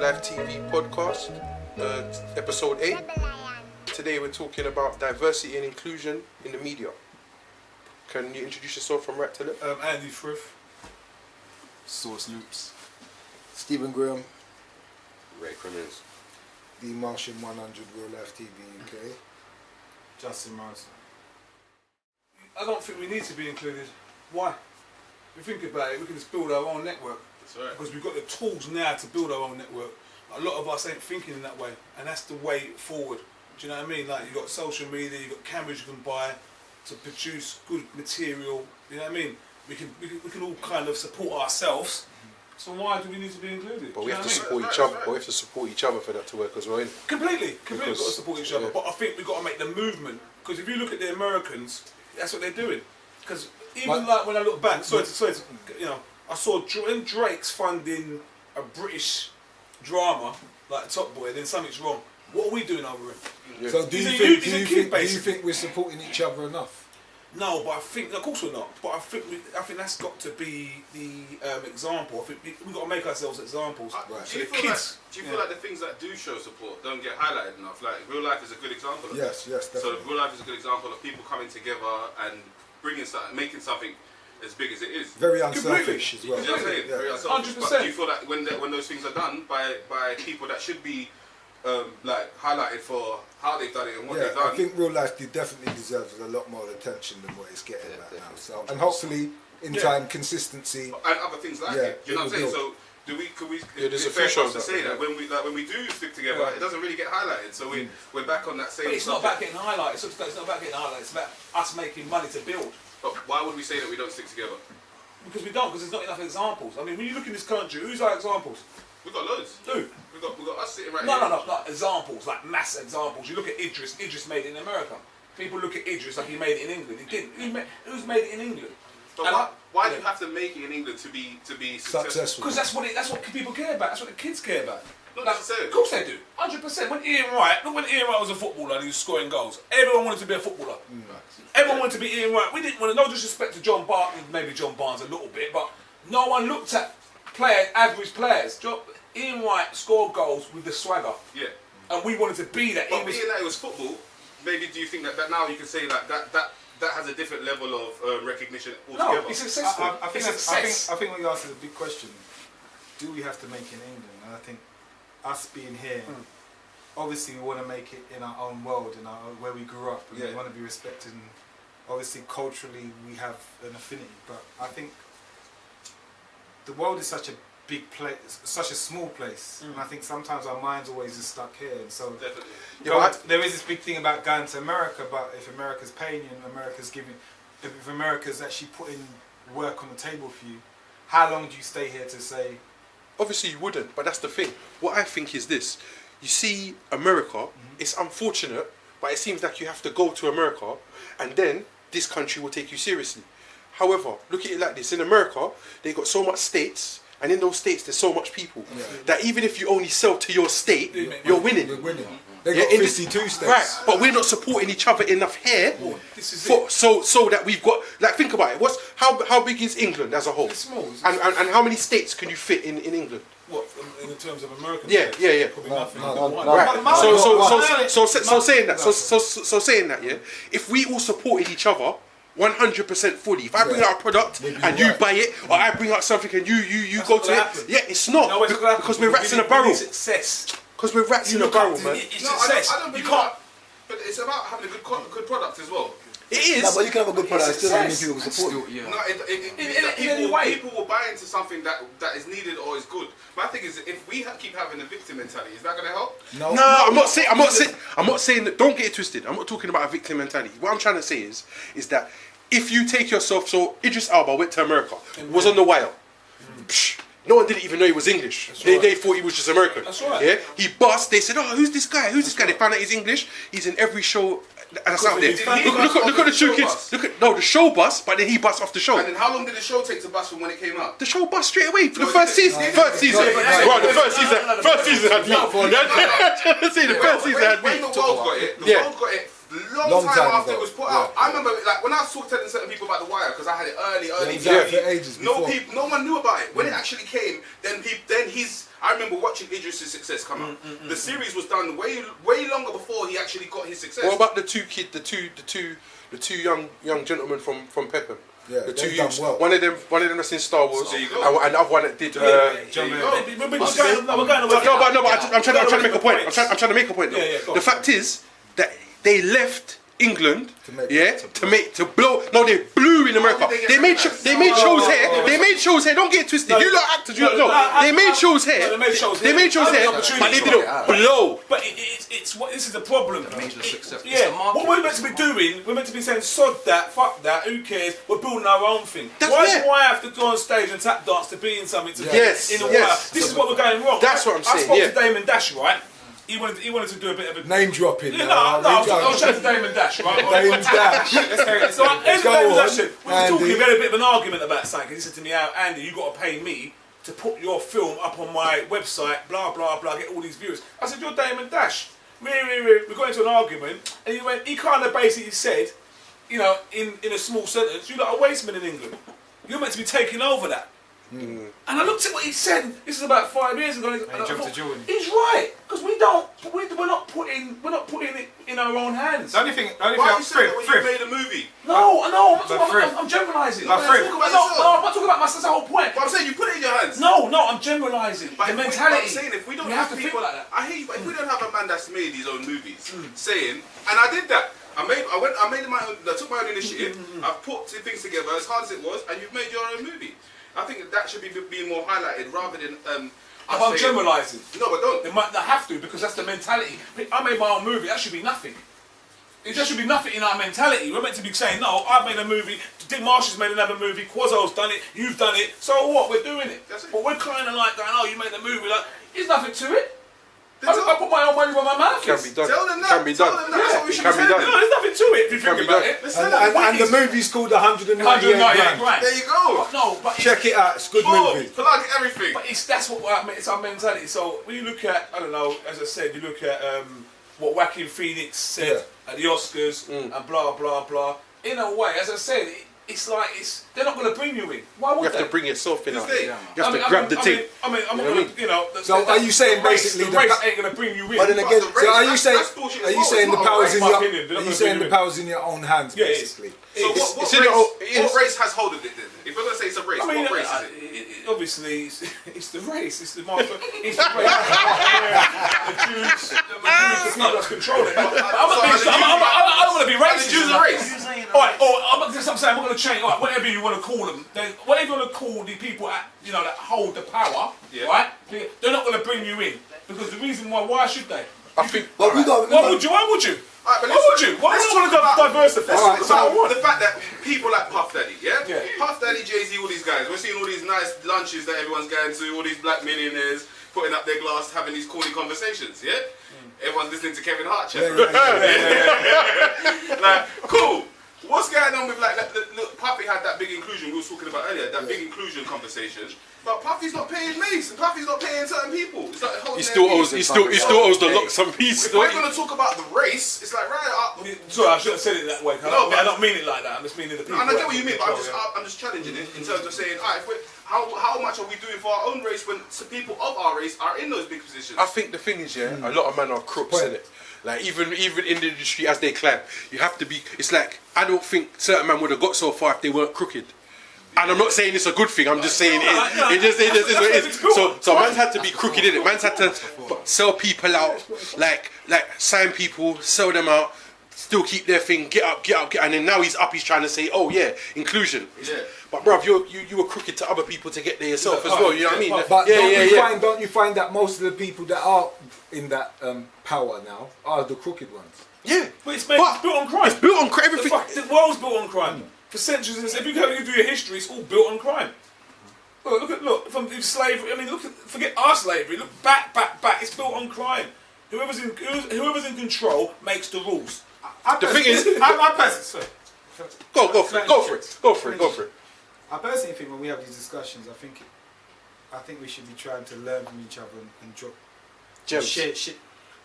Life TV podcast, episode 8. Today we're talking about diversity and inclusion in the media. Can you introduce yourself from right to left? Andy Frith. Source Loops. Stephen Graham. Ray Criminals. The Martian 100 Real Life TV UK. Justin Morrison. I don't think we need to be included. Why? If you think about it, we can just build our own network. That's right. Because we've got the tools now to build our own network. A lot of us ain't thinking in that way, and that's the way forward. Do you know what I mean? Like, you've got social media, you've got cameras you can buy to produce good material. You know what I mean? We can all kind of support ourselves. So why do we need to be included? But we have to support each other. But we have to support each other for that to work as well. Innit? Completely got to support each other. Yeah. But I think we've got to make the movement. Because if you look at the Americans, that's what they're doing. Because even like when I look back, I saw Drake's funding a British drama like Top Boy, then something's wrong. What are we doing over here? Yeah. So do you think we're supporting each other enough? No, but I think, of course we're not. But I think that's got to be the example. I think we've got to make ourselves examples. Right. Do you feel like the things that do show support don't get highlighted enough? Like, real life is a good example of that. Yes, definitely. So real life is a good example of people coming together and bringing something, making something as big as it is. Very unselfish as well. You know what I'm saying? Very unselfish. 100%. But do you feel like when those things are done by people that should be like highlighted for how they've done it and what they've done? I think real life definitely deserves a lot more attention than what it's getting right now. So, and hopefully in time, consistency and other things like it. You know what I'm saying? So could we? There's a fair few for us shows to say that when we do stick together, it doesn't really get highlighted. So we're back on that same. But it's not about getting highlighted. It's not about getting highlighted. It's about us making money to build. But why would we say that we don't stick together? Because we don't. Because there's not enough examples. I mean, when you look in this country, who's our examples? We've got loads. Who? We've got us sitting right No, here. not examples, like mass examples. You look at Idris. Idris made it in America. People look at Idris like he made it in England. He didn't. Who's made it in England? But why do you have to make it in England to be successful? Because that's what people care about. That's what the kids care about. Not Like, necessarily. of course they do. 100%. When Ian Wright was a footballer and he was scoring goals, everyone wanted to be a footballer. Everyone wanted to be Ian Wright. We didn't want to. No disrespect to John Barton, maybe John Barnes a little bit, but no one looked at average players. Ian Wright scored goals with the swagger. Yeah. And we wanted to be that. But being that it was football, maybe do you think that now you can say that has a different level of recognition altogether? No, it's successful. I think what you asked is a big question. Do we have to make it in England? And I think us being here, obviously we want to make it in our own world, where we grew up, and we want to be respected. And obviously culturally we have an affinity, but I think the world is such a big place, such a small place, and I think sometimes our minds always are stuck here. And so there is this big thing about going to America, but if America's paying you and if America's actually putting work on the table for you, how long do you stay here to say? Obviously you wouldn't, but that's the thing. What I think is this. You see America, it's unfortunate, but it seems like you have to go to America and then this country will take you seriously. However, look at it like this. In America, they got so much states, and in those states there's so much people that even if you only sell to your state, you're winning. We're winning. They got 52 states. Right, but we're not supporting each other enough here so that we've got, like, think about it. How big is England as a whole? It's small. And how many states can you fit in England? What, in terms of American? Yeah. Probably nothing. Right. So saying that, yeah. If we all supported each other 100% fully. If I bring out a product and you buy it, or I bring out something and you go to it, it's not. No, because we're rats in a barrel. Success. Because we're rats in a barrel, man. It's No, success. I don't believe that. But it's about having a good product as well. It is. No, but you can have a good product, still not many people will support you. No, people will buy into something that is needed or is good. My thing is, if we keep having a victim mentality, is that going to help? No, I'm not saying that. Don't get it twisted. I'm not talking about a victim mentality. What I'm trying to say is that if you take yourself, so Idris Elba went to America, was on the wire. No one didn't even know he was English. They thought he was just American. That's right. Yeah, he bust. They said, "Oh, who's this guy? Who's this guy?" They found out he's English. He's in every show that's out there. Look at the two kids. The show bust, but then he bust off the show. And then how long did the show take to bust from when it came out? The show bust straight away for the first season. First season had When the world got it, the world got it. Long time after it was put out. I remember, like, when I was telling certain people about The Wire, because I had it early. For ages no one knew about it. When it actually came, then his I remember watching Idris' success come out. The series was done way longer before he actually got his success. What about the two young gentlemen from Peckham? Yeah, the they've two done youths. well. One of them that's in Star Wars, There you go. and the other one that did. No, but I'm trying to make a point. I'm trying to make a point. Though. Yeah, The fact is that they left England, to blow. No, they blew in America. They made shows here. They made shows here. Don't get it twisted. You lot actors, you don't know. They made shows here. They made shows here, but they didn't blow. But it's what this is the problem. Major success. Yeah, what we're meant to be doing, we're meant to be saying, sod that, fuck that, who cares? We're building our own thing. Why do I have to go on stage and tap dance to be in something? In a while, this is what we're going wrong. That's what I'm saying. I spoke to Damon Dash, right? He wanted to do a bit of a Name dropping. No, I was chatting to Damon Dash, right? Damon Dash. So Damon Dash said, we Andy. had a bit of an argument about something. He said to me, Andy, you got to pay me to put your film up on my website, blah, blah, blah, get all these views. I said, you're Damon Dash. We got into an argument, and he kind of basically said, you know, in a small sentence, you're like a wasteman in England. You're meant to be taking over that. And I looked at what he said. This is about 5 years ago. And I thought, he's right, because we're not putting it in our own hands. The only thing, Why are you saying that when you made a movie? No, I'm generalising. I'm not talking about myself. That's the whole point. But I'm saying you put it in your hands. No, I'm generalising. But The mentality. I'm saying if we don't You have have to people think like that. I hear you, but if we don't have a man that's made his own movies, saying, and I did that. I took my own initiative. I've put two things together as hard as it was, and you've made your own movie. I think that should be more highlighted rather than. I'm generalising. No, but don't. They might not have to, because that's the mentality. I made my own movie. That should be nothing. It just should be nothing in our mentality. We're meant to be saying, no, I've made a movie. Dick Marshall's made another movie. Qozo's done it. You've done it. So what? We're doing it. That's it. But we're kind of like going, oh, you made a movie. Like, there's nothing to it. I put my own money where my mouth Can is. be done. Tell them that. Can be Tell done. them that. That's what we should Can be be saying. done. No, there's nothing to it if you think Can be about done. it. And the movie's called 198 198 grand. grand. There you go. No, but Check it out, it's a good movie. Plug everything. But that's what I mean. It's our mentality. So when you look at, I don't know, as I said, you look at what Joaquin Phoenix said at the Oscars and blah blah blah. In a way, as I said, it's like they're not going to bring you in. Why would You have they? to bring yourself in. You have I mean, to grab the thing. I'm not going to, you know. So are you saying basically the race ain't going to bring you in? But then again, the race, so are you saying that's bullshit as well. the It's not powers in my your opinion. They're not are you gonna saying bring the you in. powers in your own hands Yeah, it is. basically? So what race has hold of it then? If we're going to say it's a race, I mean, what race is it? obviously, it's the race. It's the master. It's the race. The Jews. It's not that's controlling. I don't want to be racist. The Jews are race. All right. I'm saying I'm going to change. All right, whatever you want to call them, whatever you want to call the people that hold the power, right? They're not going to bring you in, because the reason why should they? I think. Well, we got Why would you? Why would you? Why would you? Why would you want to diversify? Let's talk about the fact that people like Puff Daddy, yeah? Yeah. Puff Daddy, Jay-Z, all these guys. We're seeing all these nice lunches that everyone's going to, all these black millionaires putting up their glass, having these corny conversations, yeah? Everyone's listening to Kevin Hart. Like, cool. What's going on with look, Puffy had that big inclusion we were talking about earlier, that big inclusion conversation. But Puffy's not paying mates, and Puffy's not paying certain people. It's like He still owes the lot some piece. If we're going to talk about the race, it's like Sorry, I should have said it that way. No, I don't mean it like that. I'm just meaning the people. and I get what you mean, but I'm just challenging it in terms of saying, alright, how much are we doing for our own race when some people of our race are in those big positions? I think the thing is, a lot of men are crooks in it. Like even in the industry as they climb, you have to be. It's like I don't think certain men would have got so far if they weren't crooked. And I'm not saying it's a good thing. I'm just saying it just is what it is. So man's had to be crooked in it. Man's had to sell people out, like sign people, sell them out, still keep their thing, get up, and then now he's up. He's trying to say, oh yeah, inclusion. Yeah. But bruv, you were crooked to other people to get there yourself as well. You know what I mean? But don't you find that most of the people that are in that power now are the crooked ones? Yeah, But it's built on crime. It's built on crime. Everything. The world's built on crime. For centuries, if you go and do your history, it's all built on crime. Look from slavery. I mean, forget our slavery. Look back. It's built on crime. Whoever's in control makes the rules. The thing is, go for it. I personally think when we have these discussions, I think we should be trying to learn from each other and drop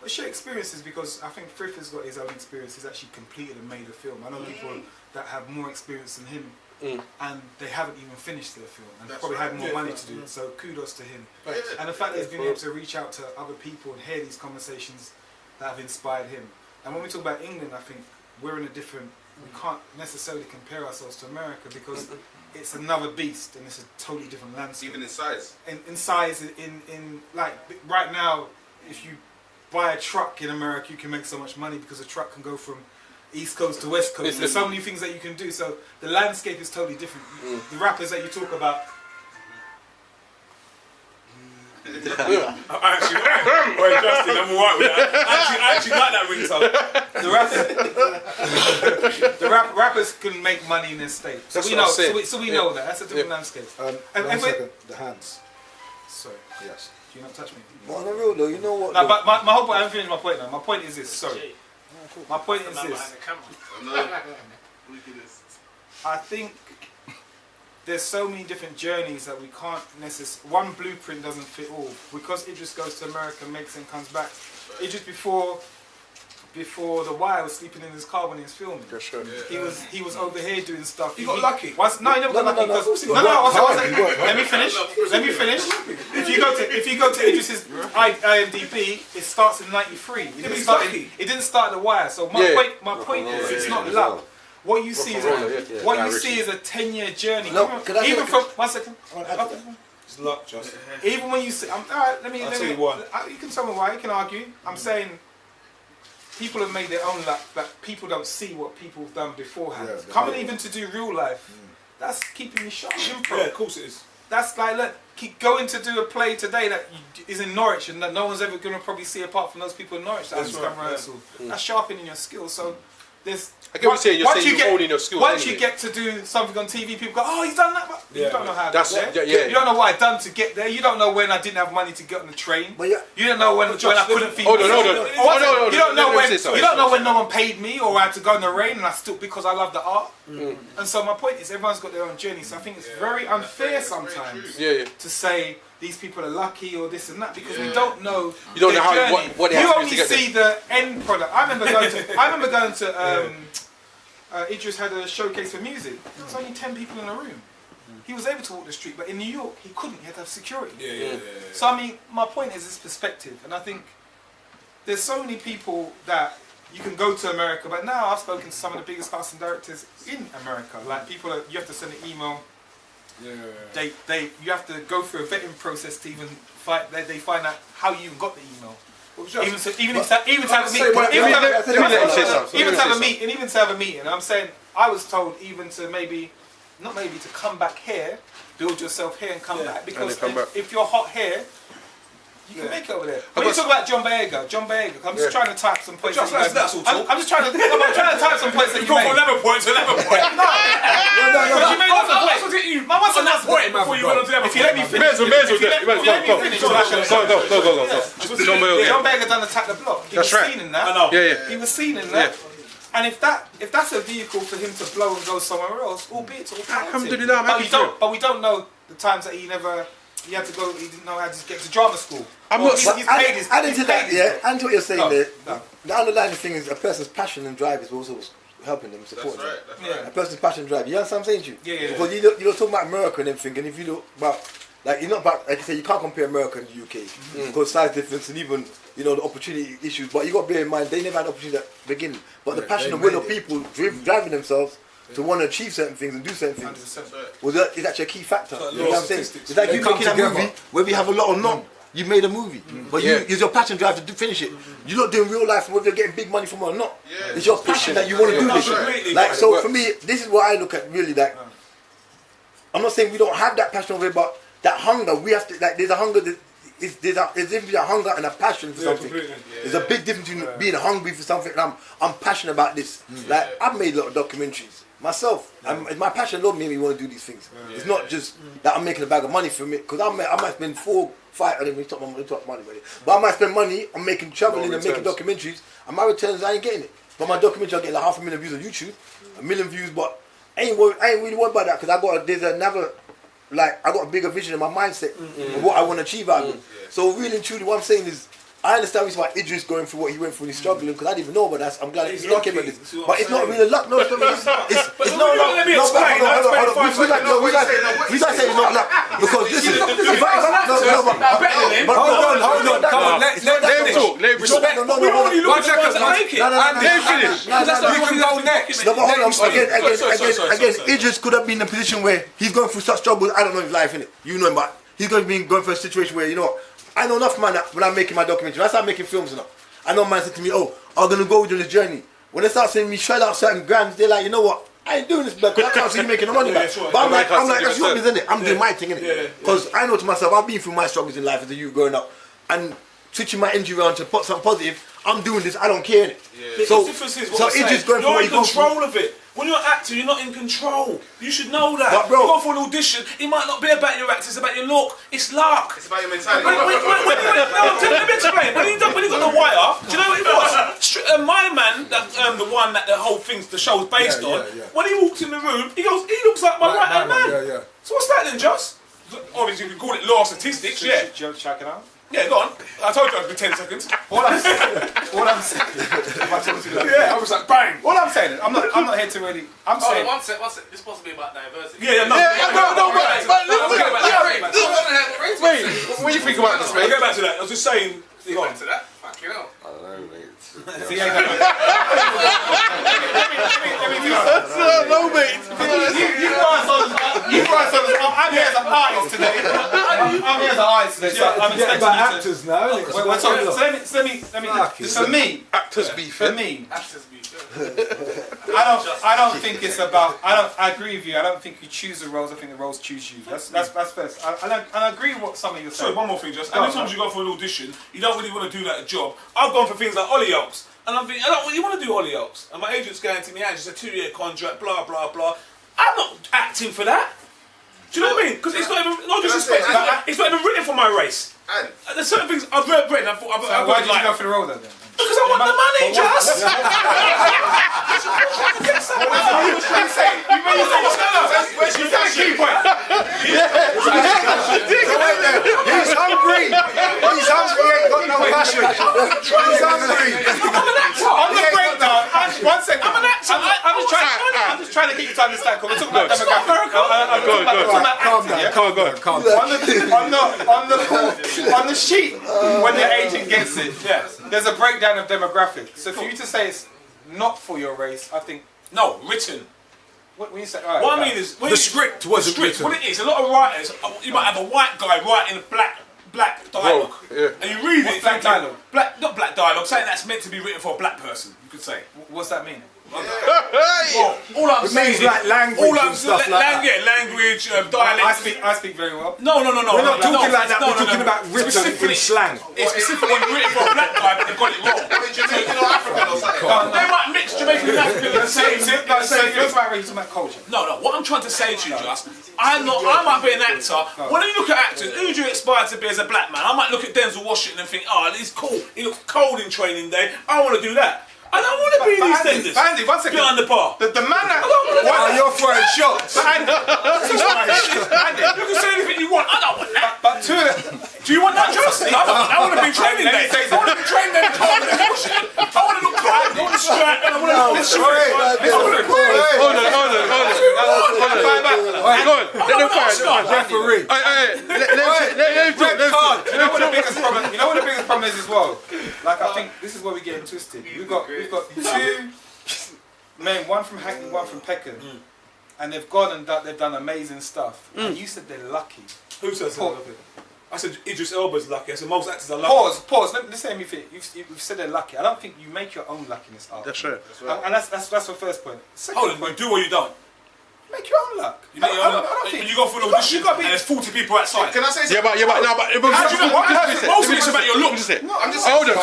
share experiences, because I think Frith has got his own experience. He's actually completed and made a film. I know people that have more experience than him and they haven't even finished their film, and That's probably right. had more money to do it. So kudos to him. Right. And the fact that he's been able to reach out to other people and hear these conversations that have inspired him. And when we talk about England, I think we're in a different. We can't necessarily compare ourselves to America because it's another beast and it's a totally different landscape. Even in size. In size, in like right now, if you buy a truck in America, you can make so much money because a truck can go from East Coast to West Coast. There's so many things that you can do. So the landscape is totally different. The rappers that you talk about. Actually, wait, Justin, I'm alright with that. I actually like that ringtone. The rappers can make money in this state. So That's we what know. I'm saying. So we know that. That's a different landscape. One if second, the hands. Sorry, Yes. do you not touch me? But on the real though, you know what? No, but my whole point. I haven't finished my point now. My point is this. Sorry. My point is this. I think there's so many different journeys that we can't necessarily. One blueprint doesn't fit all. Because Idris goes to America, makes it and comes back. Idris before The Wire was sleeping in his car when he was filming. For sure. He was over here doing stuff. He got lucky. No, he never got lucky. Let me finish. If you go to Idris's IMDb, it starts in '93. It didn't start The Wire. So my point is, it's not luck. What you see is a 10-year journey. No, even from 1 second. It's luck, Justin. Even when you see, all right, let me tell you why. You can tell me why. You can argue. I'm saying people have made their own luck, but people don't see what people have done beforehand. Yeah, Coming even to do real life, that's keeping me sharp. Yeah, of course it is. That's like, look, keep going to do a play today that is in Norwich and that no one's ever going to probably see apart from those people in Norwich. That's rehearsal. That's sharpening your skills. So there's. I get what you're saying. You're saying you're owning your skills. Once anyway. you get to do something on TV, people go, "Oh, he's done that." But you don't know how. That's to get there. yeah. You don't know what I done to get there. You don't know when I didn't have money to get on the train. But yeah. You don't know when I couldn't feed. Hold on. You don't know when. You don't know when no one paid me or I had to go in the rain and I still because I love the art. And so my point is, everyone's got their own journey. So I think it's very unfair sometimes to say these people are lucky or this and that because we don't know. You don't know their how journey. what they You have to do only to get see the end product. I remember going to. Idris had a showcase for music. There was only 10 people in a room. He was able to walk the street, but in New York, he couldn't. He had to have security. Yeah. So, I mean, my point is this perspective. And I think there's so many people that you can go to America, but now I've spoken to some of the biggest casting directors in America. Like, people, you have to send an email. Yeah. You have to go through a vetting process to even they find out how you even got the email. Even to have a meeting. I'm saying I was told even to not maybe to come back here, build yourself here and come back because if you're hot here, you can make it over there. When you talk about John Boyega, I'm just trying to type some points. I'm just trying to type some points that you made. From 11 points to 11 points. No, you made lots of points. My what's another point before you went on to 11 points? If you let me finish, go. John Boyega done Attack the Block. He was seen in that. I know. Yeah. He was seen in that. And if that's a vehicle for him to blow and go somewhere else, albeit it's all talented. But we don't know the times that he had to go. He didn't know how to get to drama school. Adding to what you're saying there, the underlying thing is a person's passion and drive is also helping them, supporting them. That's right. A person's passion and drive. You understand what I'm saying to you? Yeah. Because you don't talk about America and everything, and if you look about, like, you're not about, like you say, you can't compare America and the UK because size difference and even, the opportunity issues. But you got to bear in mind, they never had opportunity at the beginning. But the passion and will of people driving themselves to want to achieve certain things and do certain things is actually a key factor. You know what I'm saying? It's like you making a movie, whether you have a lot or not, you made a movie. But it's your passion drive to finish it. You're not doing real life whether you're getting big money from it or not. It's your passion that you want to do this shit. Like, so for me, this is what I look at really like. I'm not saying we don't have that passion over it, but that hunger, we have to, like, there's a hunger that there's a hunger and a passion for something. There's a big difference between being hungry for something and I'm passionate about this. Like, I've made a lot of documentaries myself. My passion made me want to do these things. It's not just that I'm making a bag of money from it, because I might spend 4, 5, I didn't talk money, but I might spend money on traveling and making documentaries, and my returns, I ain't getting it. But my documentary, I get like 500,000 views on YouTube, 1 million views, but I ain't really worried about that, because I got a bigger vision in my mindset of what I want to achieve out of it. So really and truly, what I'm saying is, I understand why Idris going through what he went through and he's struggling because I didn't even know about that. I'm glad He's he came lucky, at this. see what But I'm it's not saying? really luck. No, it's not. It's no. Let me explain. We guys say it's not luck because listen. If I Hold on. Come on. Let him talk. Let him respect. No. We already look at the guys that make it. You can go next. No, but hold on. Again, Idris could have been in a position where he's going through such trouble. I don't know his life, innit? You know him, but he's going to be going for a situation where, you know, I know enough, man, that when I'm making my documentary, when I start making films and all, I know man said to me, oh, I'm going to go with you on this journey. When they start saying me shell out certain grams, they're like, you know what? I ain't doing this, blood, because I can't see you making the money back. Sure. But I'm like, that's your business, innit? I'm doing my thing, innit? Because I know to myself, I've been through my struggles in life as a youth growing up. And switching my injury around to put something positive, I'm doing this, I don't care, innit? Yeah. So, the difference is what Idris going for you're what in he goes control of it. When you're an actor, you're not in control. You should know that. But bro, you go for an audition, it might not be about your acting, it's about your look. It's luck. It's about your mentality. Let me explain. When he got the wire, do you know what it was? My man, the one that the whole thing's the show's based on. When he walks in the room, he goes, he looks like my right hand man. So what's that then, Joss? Obviously, you can call it law of statistics. Yeah. Check it out. Yeah, go on. I told you I'd be 10 seconds. All I'm saying. Yeah, I was like, bang. All I'm saying is, I'm not here to really. I'm saying. One sec. This is supposed to be about diversity. Yeah, no. Wait, what do you think about this, I'll mate? go back to that. I was just saying. Go on. To that? Fuck you know. I don't know, mate. See, let me No, mate. You guys I'm here as an artist today. I'm here as an artist today. So I'm expecting about you to. actors now. So let me. For me, Actors beef. for me, Actors be I don't think it's about. I agree with you. I don't think you choose the roles. I think the roles choose you. That's first. I agree with what some of you Sorry, saying. one more thing, just. Every time you go for an audition, you don't really want to do that job. I've gone for things like Hollyoaks, and I'm thinking, I don't really want to do Hollyoaks. And my agent's going to me, it's a 2-year contract, blah, blah, blah. I'm not acting for that. Do you know what I mean? Because it's not even, no disrespect, it's not even written for my race. And There's certain things I've read and I thought, Why did you go for the role then? because I want the money, just. He's hungry. He's hungry. He ain't got no passion. He's hungry. I'm an actor. On the breakdown, 1 second. I'm an actor. I'm just trying to get you to understand because we're talking about demographics. Calm down. On the sheet, when the agent gets it, there's a breakdown of demographics. So for you to say it's not for your race, I think. No, written. When you say, all right, What I mean is, The script wasn't written. What it is, a lot of writers, you might have a white guy writing a black dialogue, and you read it. Black dialogue? Not black dialogue. Something that's meant to be written for a black person. You could say. what's that mean? Well, all I'm It saying means is, like language and stuff like that. Yeah, language, dialect. I speak very well. No. We're not talking like that. We're talking about written Specifically- in slang. It's specifically written for a black guy, but they've got it wrong. Jamaican or African or something. They might mix Jamaican and African in the same So thing. it's about race, it's about culture. No. What I'm trying to say to you, Just, I might be an actor. When you look at actors, who do you aspire to be as a black man? I might look at Denzel Washington and think, oh, he's cool. He looks cold in Training Day. I want to do that. I don't want to be in EastEnders. Andy, 1 second. Behind the bar. The man that... You're throwing shots. Andy, You can say anything you want. I don't want that. but two of them... Do you want that, Just? I want to be Training Day. I want to be Training Day. I want to be Washington. I want to look cold. I want to strap. And I want to look straight. Hold on. Let them fire. Referee. You know what the biggest problem is as well? Like, I think this is where we get it twisted. We've got two men, one from Hackney, one from Peckham, and they've gone and they've done amazing stuff. And you said they're lucky. Who says that? I said Idris Elba's lucky. I said most actors are lucky. Pause. Let me think. You've said they're lucky. I don't think you make your own luckiness art. That's right. And that's the first point. Second Hold on, point, you do or you don't? make your own luck. You make your own. When you go for an audition and there's 40 people outside. Can I say something? But How do you know what? Mostly it's about your look. No, I'm just Hold on.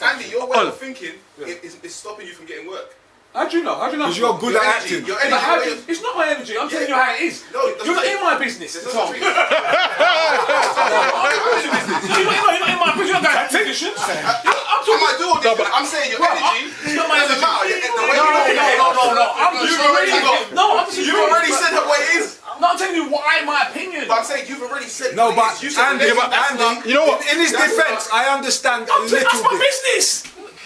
Andy, your way of thinking is stopping you from getting work. How do you know? Because you're good at acting. Your But how energy. it's not my energy. I'm telling you how it is. No, You're not in my business. That's Tom. not You're not in my business. You're not going to auditions. I might do all this, but I'm saying your energy doesn't matter. The way you look at it. No. I'm just You've already said that way it is. No, I'm telling you my opinion. But I'm saying you've already said. No, but you said Andy, you know what? In his That's defence, I understand a That's little my bit. business.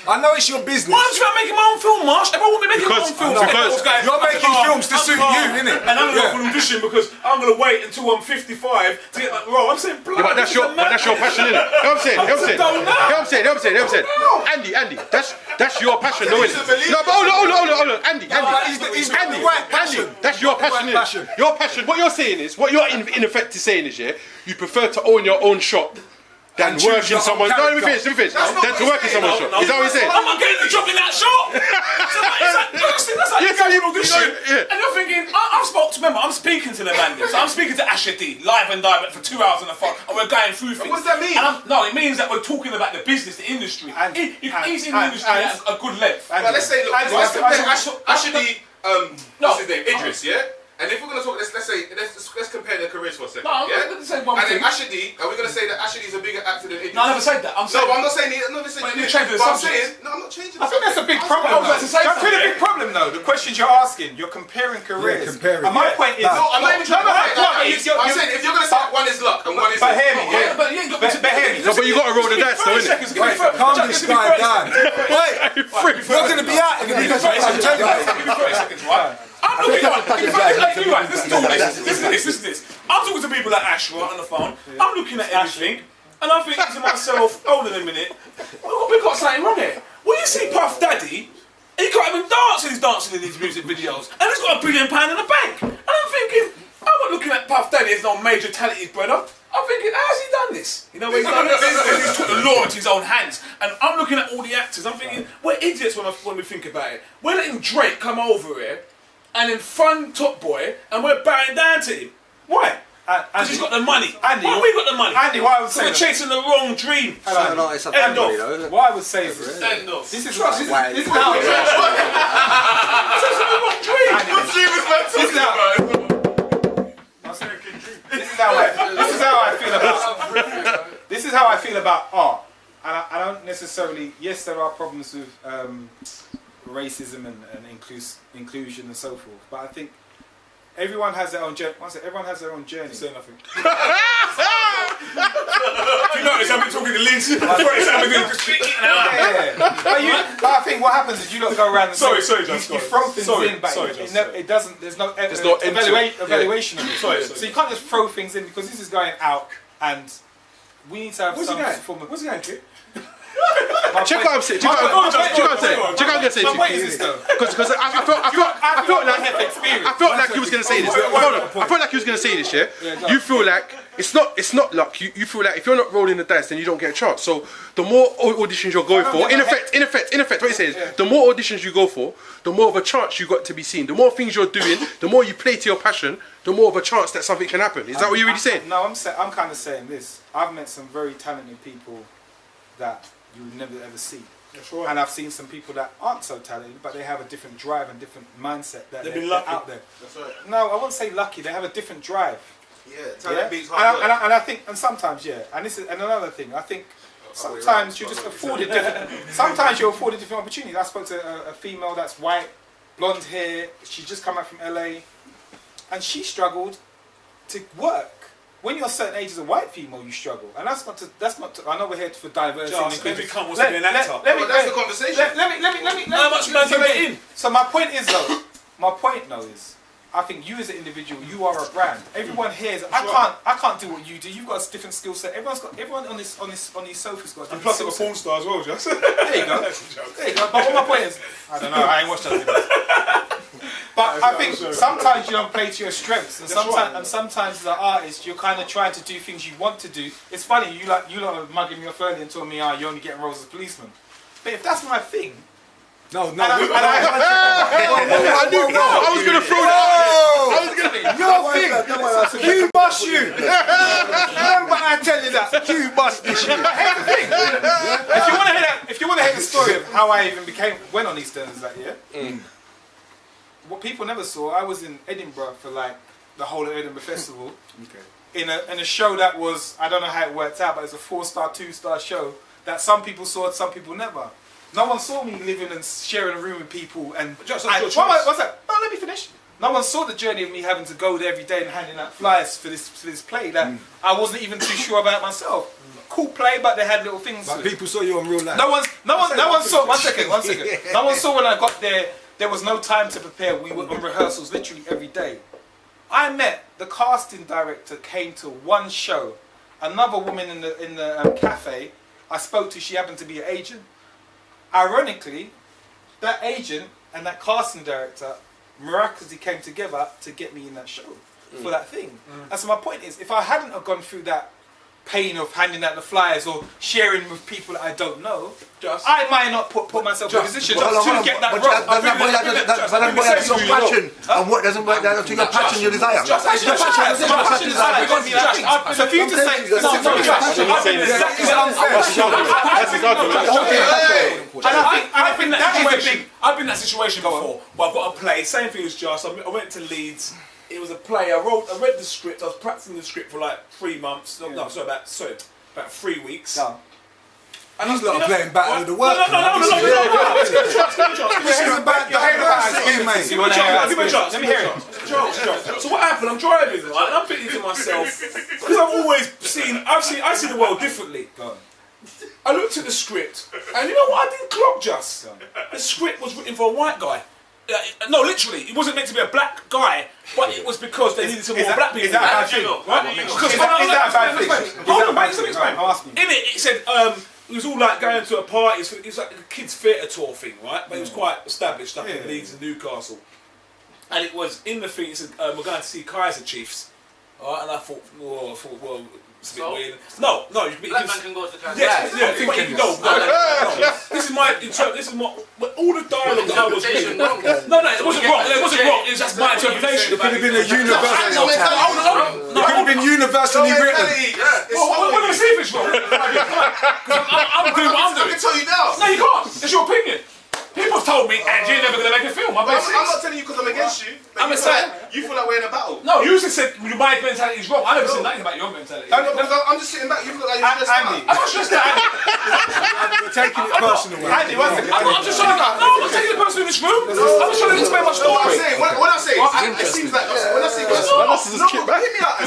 I know it's your business. Why am I making my own film, Marsh? Everyone will be making Because- their own films. because- Everyone's going, You're making films to suit you, innit? And I'm going Yeah. for an audition because I'm going to wait until I'm 55 to get that role. I'm saying, blood. Yeah, but that's your passion, innit? You know what I'm saying? You know what I'm saying? You know what I'm saying? You know what I'm saying? Andy, that's your passion, no, innit? No, but hold on, Andy. he's got the right passion. That's your passion, innit? Your passion. What you're saying is, what you're in effect is saying is, yeah, you prefer to own your own shop than And work choose in your someone. own No, let me character. finish. Than to work in someone's shop. Is that what you're saying? I'm not getting the job in that shop. That's like Yeah, you so go you- to an audition yeah. and you're thinking, remember, I'm speaking to the man. So I'm speaking to Asher D, live and direct for 2 hours on the phone, and we're going through things. what does that mean? No, it means that we're talking about the business, the industry. He's in the industry at a good length. But let's say, look, let's compare Ashley, what's his name, Idris, yeah? And if we're gonna talk, let's compare their careers for a second. No, I'm yeah? going to say one And thing. then Ashley, are we gonna say that Ashley is a bigger actor than Idris? No, I never said that. I'm saying. No, I'm not saying he. No, listen, But you you're changing the but I'm subject. saying, no, I'm not changing. I think that's a big problem. I was about to say That's really a something. big problem, though. The questions you're asking, you're comparing careers. Yeah, comparing. And my point is, No, I'm not even trying to compare that. I'm saying if you're gonna say one is luck and one is. But hear me, yeah. But you ain't got to But hear me. No, but you got to roll the dice, though, innit? Calm this guy down. Wait, you're going to be out in the minute. I'm telling you. I'm looking at listen to this. I'm talking to people like Ash right on the phone. I'm looking at everything, and I'm thinking to myself, hold on a minute, we got something wrong here. When you see Puff Daddy, he can't even dance, and he's dancing in these music videos, and he's got £1 billion in the bank. And I'm thinking, I'm not looking at Puff Daddy as no major talent, his brother. I'm thinking, how's he done this? You know, he's done this. He's took the law into his own hands. And I'm looking at all the actors. I'm thinking, we're idiots when we think about it. We're letting Drake come over here and then fund Top Boy, and we're bowing down to him. Why? Because he's got the money. Andy, why have we got the money? Andy, what I would So say, we're chasing the wrong dream. No, it's a End family, of. though. what I would say is this. End of. This is Why? how. Chasing the wrong dream. What dream is man talking about? This is how I feel about. This is how I feel about art, and I don't necessarily. Yes, there are problems with racism and inclusion and so forth, but I think everyone has their own journey. Everyone has their own journey. Say nothing. You notice I've been talking to Liz. But I think what happens is you don't go around and Sorry, say, Josh, you sorry. throw things Sorry, in, but sorry, it, Josh, never, it doesn't. There's no, no end to it. evaluation of it. Sorry. So you can't just throw things in because this is going out, and we need to have Where's he some going? form of. Where's he going, kid? Check out what I'm saying. Check out what I'm saying. My point is this though. Because I felt like he was going to say this. Hold on. I felt like he was going to say this, yeah? You feel like it's not luck. You feel like if you're not rolling the dice, then you don't get a chance. So the more auditions you're going for, in effect, what he says, the more auditions you go for, the more of a chance you got to be seen. The more things you're doing, the more you play to your passion, the more of a chance that something can happen. Is that what you're really saying? No, I'm kind of saying this. I've met some very talented people that you would never ever see. That's right. And I've seen some people that aren't so talented, but they have a different drive and different mindset that They've they're been lucky. out there. That's right. No, I wouldn't say lucky. They have a different drive. Yeah, Yeah? talent beats hard work. And I think, and sometimes, yeah, and this is and another thing. I think sometimes you just afforded different. Sometimes you're afforded different opportunities. I spoke to a female that's white, blonde hair. She just come back from LA, and she struggled to work. When you're a certain age as a white female, you struggle, and that's not to. I know we're here for diversity. Just if you can't want to be an actor. That's the conversation. Let me. How much man can get in? So my point is though. I think you as an individual, you are a brand. Everyone here is. I can't do what you do. You've got a different skill set. Everyone on these sofas got a And different plus, skill I'm a set. porn star as well, Just. There you go. There you go. But what my point is, I don't know. I ain't watched those videos. But I think sometimes you don't play to your strengths, and sometimes as an artist, you're kind of trying to do things you want to do. It's funny, you lot were mugging me off earlier and told me, you're only getting roles as a policeman. But if that's my thing, No. I was going to throw that. Your thing. Q bust you. Remember I tell you that. Q bust this shit. if you want to hear the story of how I even went on EastEnders that year, what people never saw, I was in Edinburgh for like the whole of Edinburgh Festival. Okay. In a show that was, I don't know how it worked out, but it's a 4-star, 2-star show that some people saw, some people never. No one saw me living and sharing a room with people and. What's that? No, let me finish. No one saw the journey of me having to go there every day and handing out flyers for this play that I wasn't even too sure about myself. Cool play, but they had little things. But people saw you on real life. No one saw. One second. No one saw when I got there. There was no time to prepare. We were on rehearsals literally every day. I met the casting director. Came to one show. Another woman in the cafe I spoke to. She happened to be an agent. Ironically, that agent and that casting director miraculously came together to get me in that show for that thing. And so my point is, if I hadn't have gone through that pain of handing out the flyers or sharing with people that I don't know, I might not put myself in a position to get that role. That's your passion. And what doesn't work down to your passion, your desire. So for you to say, I've been in that situation before, but I've got a play, same thing as Josh. I went to Leeds. It was a play. I read the script. I was practicing the script for like 3 months. About 3 weeks. And he's not playing Battle of the World. No. Let me hear it. So what happened? I'm driving, right? And I'm thinking to myself, because I've seen the world differently. I looked at the script, and you know what? I didn't clock just. The script was written for a white guy. No, literally, it wasn't meant to be a black guy, but it was because they needed some more black people. Is that a bad thing? Right? Is that a bad thing? Hold on, mate, let me explain. In it said, it was all like going to a party, it was like a kids' theatre tour thing, right? But it was quite established up in Leeds and Newcastle. And it was, in the thing, it said, we're going to see Kaiser Chiefs. Right? And I thought, well, it's a bit weird. No. Black man can go to the country. No. This is all the dialogue that I was reading. No, it wasn't wrong. It was just my interpretation. It could have been a universal. It could have been universally written. Well, we're going to see if it's wrong. Because I'm doing what I'm doing. I can tell you now. No, you can't. It's your opinion. People have told me, Andrew, you're never going to make a film. I'm not telling you because I'm against you. I'm saying you feel like we're in a battle. No, you just said my mentality is wrong. I never said nothing about your mentality. I'm just sitting back. You feel like you're stressed out. I'm not stressed out, Andy. You're taking it personal. Andy, one second. I'm just trying to. No, I'm not taking it personal in this room. I'm just trying to explain my story. When I say it seems like when I say hit me out.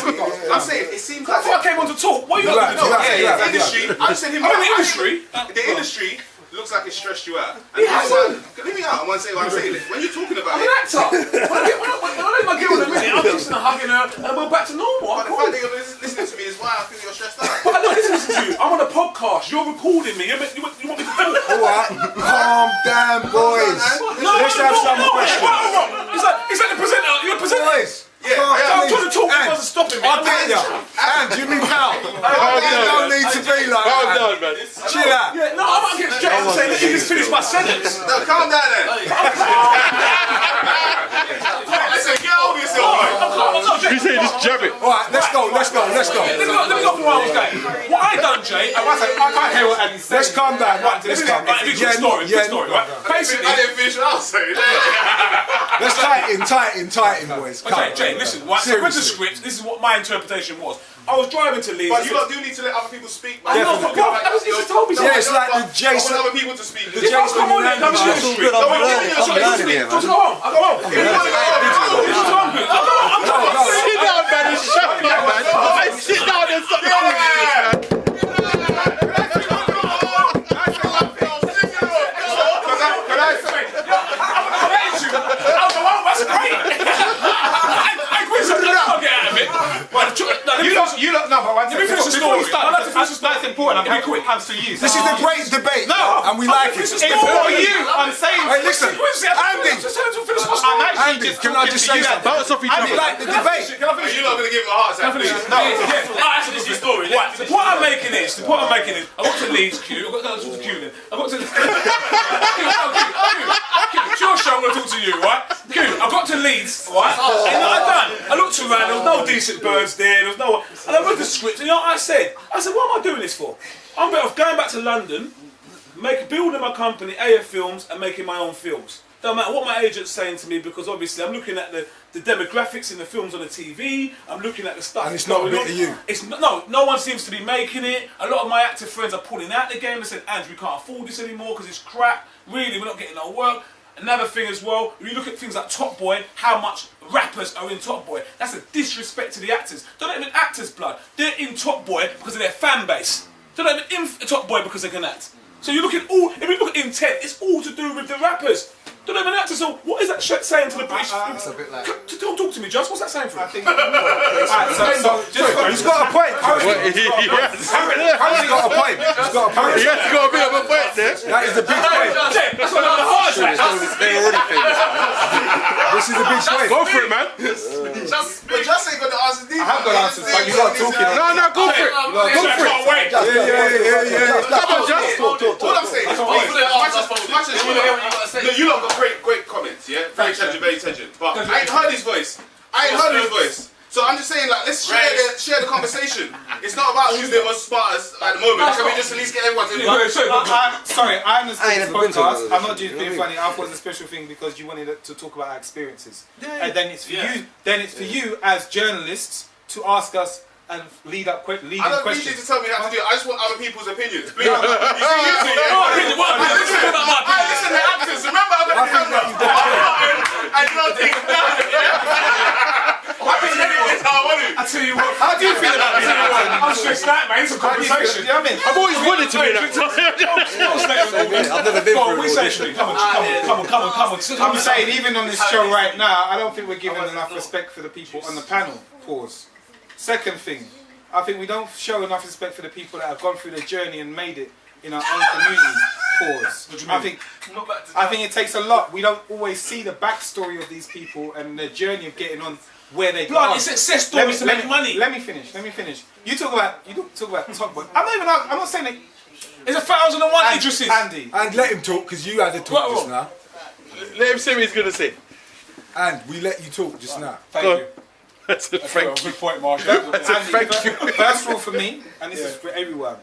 I'm saying it seems like. Before I came on to talk, what are you doing? The industry. I'm saying him. I'm in the industry. The industry looks like it stressed you out. Leave me out. I want to say what I'm saying. When you're talking about I'm an actor. When I leave my girl in a minute, I'm kissing her, hugging her, and we're back to normal. But the fact that you're listening to me is why I feel you're stressed out. But I'm not listening to you. I'm on a podcast. You're recording me. You want me to talk? Alright, calm down, boys. Let's have some questions. It's like the presenter. You're a presenter. Boys. Yeah, I'm trying to talk. You guys are stopping me. I'll get you. And you mean pal. You don't need to be like that. man. Chill out. Yeah, no, I'm not getting straight and saying, let me just finish my sentence. No, calm down then. Listen, get over yourself, man. You say just jab it. Alright, let's go. Let me go from where I was going. What I done, Jay, I can't hear what Andy said. Let's calm down. Let's calm down. Quick story, right? Basically, I didn't finish what I was saying. Let's tighten, boys. Okay, Jay, listen, right, so I read the script, this is what my interpretation was. I was driving to Leeds. But you lot do need to let other people speak, man. I know, but you just told me something. Yeah, it's like the Jason. I want other people to speak. The Jason Come on, then, come on. It's all good. I'm learning here, man. Just go home. I'll go home. If you want to go home, I'm going. Sit down, man. It's shocking, man. Sit down and stop talking to this, man. That's important. I'm still you. This is a great debate. No. And we like it. It's for you. I'm saying. Hey, listen. Andy, can I just say something? Bounce off each Andy, other. like the debate. you're not going to give him a heart attack. This is your story. Right, the point I'm making is, I got to Leeds, Q, I got to Q then. I got to... Q, it's your show, I'm going to talk to you, right? Q, I got to Leeds, right? And I looked around, there was no decent birds there, there was no... And I read the script, and you know what I said? What am I doing this for? I'm better off going back to London, building my company, AF Films, and making my own films. Don't matter what my agent's saying to me, because obviously I'm looking at the demographics in the films on the TV, I'm looking at the stuff. And it's not a bit of you. It's no one seems to be making it. A lot of my active friends are pulling out the game and saying, Andrew, we can't afford this anymore because it's crap. Really, we're not getting no work. Another thing as well, when you look at things like Top Boy, how much rappers are in Top Boy. That's a disrespect to the actors. They're not even actors, blood. They're in Top Boy because of their fan base. They're not even in Top Boy because they can act. So you look at all, if you look at intent, it's all to do with the rappers. They're not even actors. So what is that shit saying to the British? It's a bit like... Don't talk to me, Just. What's that saying for? I think... He's got a point. He's got a point. He's got a point. He has got a bit of a point there. That is a big point. That's one of the hardest. This is a big point. Go for it, man. But just ain't got the answers. I have got answers, but you're not talking. No, go for it. Go for it. Wait. Yeah. Come on, Just. All I'm saying is, you lot got great comments, yeah? Very intelligent. But I ain't heard his voice. So I'm just saying, like, let's share the conversation. It's not about who's the most smartest at the moment. Can we just at least get everyone to... Sorry, I understand this never been to one of podcast. those. I'm not just being funny. I thought it was a special thing because you wanted to talk about our experiences. And then it's for you. Then it's for you as journalists to ask us and lead I don't need you to questions. tell me how to do it. I just want other people's opinions. Please. Listen to actors. Remember, I'm going to camera. And you don't think I tell you what. How do you feel about this? I'm stressed out, man. It's a conversation. I've always wanted to be that. I've never been through it. Come on. I'm saying, even on this show right now, I don't think we're giving enough respect for the people on the panel. Pause. Second thing, I think we don't show enough respect for the people that have gone through the journey and made it in our own community. Pause. I think it takes a lot. We don't always see the backstory of these people and the journey of getting on where they got. It's success stories to make money. Let me finish. You talk about Top Boy. I'm not saying that. There's 1,001 Idrises. Andy. And let him talk, because you had to talk just now. Let him say what he's going to say. And we let you talk just now. Thank you. That's a thank you. Good point, Marshall. Thank you. First rule for me, and this is for everyone,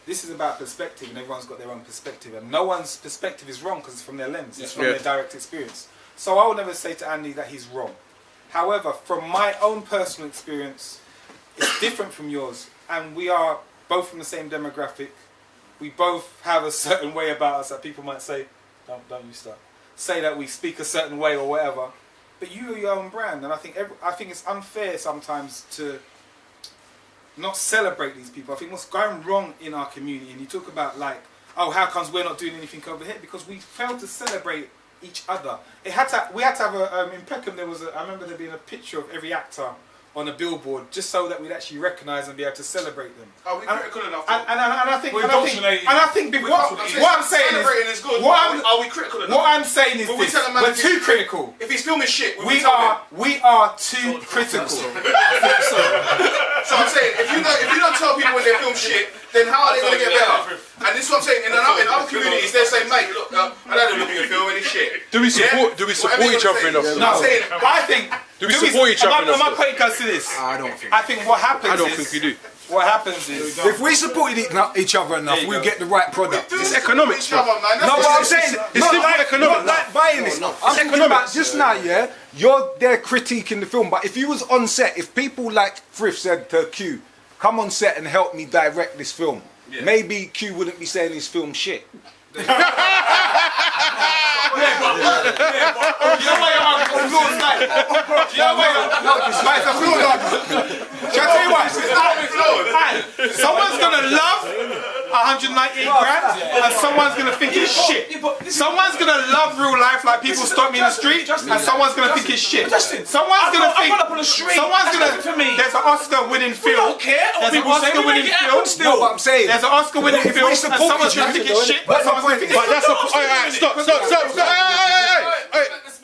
this is about perspective, and everyone's got their own perspective, and no one's perspective is wrong because it's from their lens, it's from their direct experience. So I will never say to Andy that he's wrong. However, from my own personal experience, it's different from yours, and we are both from the same demographic. We both have a certain way about us that people might say, don't you start, say that we speak a certain way or whatever. But you are your own brand, and I think it's unfair sometimes to not celebrate these people. I think what's going wrong in our community, and you talk about like, oh, how comes we're not doing anything over here? Because we failed to celebrate each other. We had to have a in Peckham. I remember there being a picture of every actor on a billboard, just so that we'd actually recognise and be able to celebrate them. Are we critical enough? And I think what I'm saying is good. Are we critical enough? What I'm saying is this: we're too critical. If he's filming shit, we are too critical. So I'm saying, if you don't tell people when they film shit, then how are they going to get better? And this is what I'm saying. In other communities, they're saying, mate, look, I don't look at your film any shit. Do we support each other enough? No, I think. Do we support each other enough? Am I putting us to this? I don't think. I think what happens. I don't think we do. What happens is, If we supported each other enough, we'll get the right product. It's economics, bro. No, what I'm saying, It's simple economics. not like buying it. I'm thinking about just now, yeah. You're there critiquing the film, but if you was on set, if people like Frith said to Q, come on set and help me direct this film, maybe Q wouldn't be saying his film shit. you know what applause like? You know what? It's a floor like. Shall I tell you what? Someone's gonna love 198 grand, and someone's gonna think it's shit. Someone's gonna love real life, like people stop me in the street, and someone's gonna think it's shit. Someone's gonna think. Someone's gonna. There's an Oscar-winning film. There's an Oscar-winning film. No, what I'm saying. There's an Oscar-winning film, and someone's gonna think it's shit. But that's stop.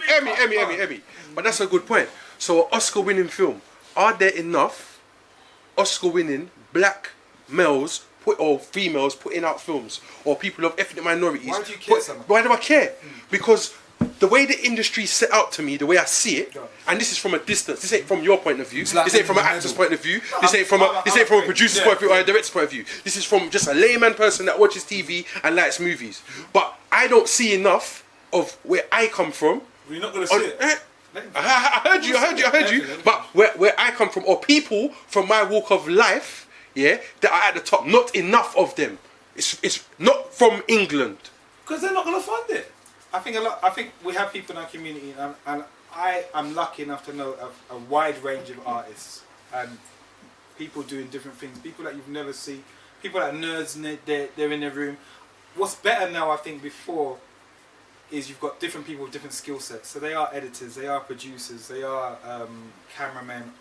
Emmy. But that's a good point. So, an Oscar-winning film. Are there enough Oscar-winning black males or females putting out films, or people of ethnic minorities? Why do you care so much? Why do I care? Because the way the industry's set out to me, the way I see it, and this is from a distance. This ain't from your point of view. This ain't from an actor's point of view. This ain't from a producer's point of view or a director's point of view. This is from just a layman person that watches TV and likes movies. But I don't see enough of where I come from. You're not going to see it. I heard you. But where I come from, or people from my walk of life, that are at the top, not enough of them. It's not from England. Because they're not going to fund it. I think we have people in our community, and I am lucky enough to know a wide range of artists and people doing different things. People that you've never seen. People that are nerds, they're in their room. What's better now, I think, before is you've got different people with different skill sets. So they are editors, they are producers, they are cameramen,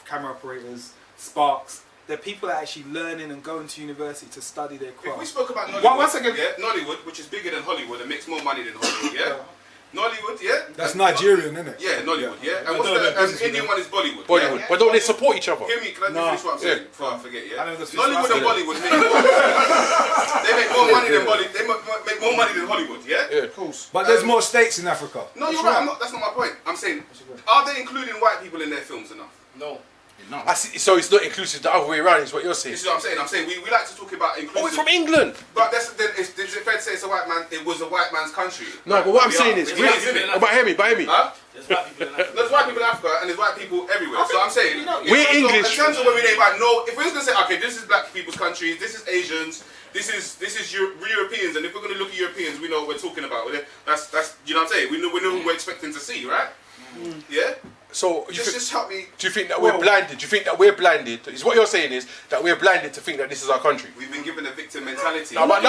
camera operators, sparks. They're people that are actually learning and going to university to study their craft. If we spoke about Nollywood, One second. Yeah, Nollywood, which is bigger than Hollywood and makes more money than Hollywood, yeah? Nollywood, yeah? That's Nigerian, isn't it? Yeah, Nollywood, yeah? And I what's don't know about the business, Indian one is Bollywood. Bollywood. Yeah? But don't they support each other? Hear me, can I finish what I'm saying before I forget, yeah? I know that's Nollywood and Bollywood make more, they make more money than Bollywood, they make more money than Hollywood, yeah? Yeah. Of course. But there's more states in Africa. No, you're right, that's not my point. I'm saying, are they including white people in their films enough? No. I see, so it's not inclusive the other way around, is what you're saying. This is what I'm saying. I'm saying we like to talk about inclusive. Oh, we're from England. But is it fair to say it's a white man? It was a white man's country. No, but what I'm saying is, It is, isn't it? but hear me. Huh? There's white people in Africa. There's white people in Africa and there's white people everywhere. So I'm saying, We're English. In terms of when we name, like, no, if we're just gonna say, okay, this is black people's countries, this is Asians, this is Europeans, and if we're gonna look at Europeans, we know what we're talking about. That's you know what I'm saying. We know who we're expecting to see, right? Yeah. So Just help me. do you think that we're blinded? Do you think that we're blinded? Is what you're saying is that we're blinded to think that this is our country? We've been given a victim mentality. But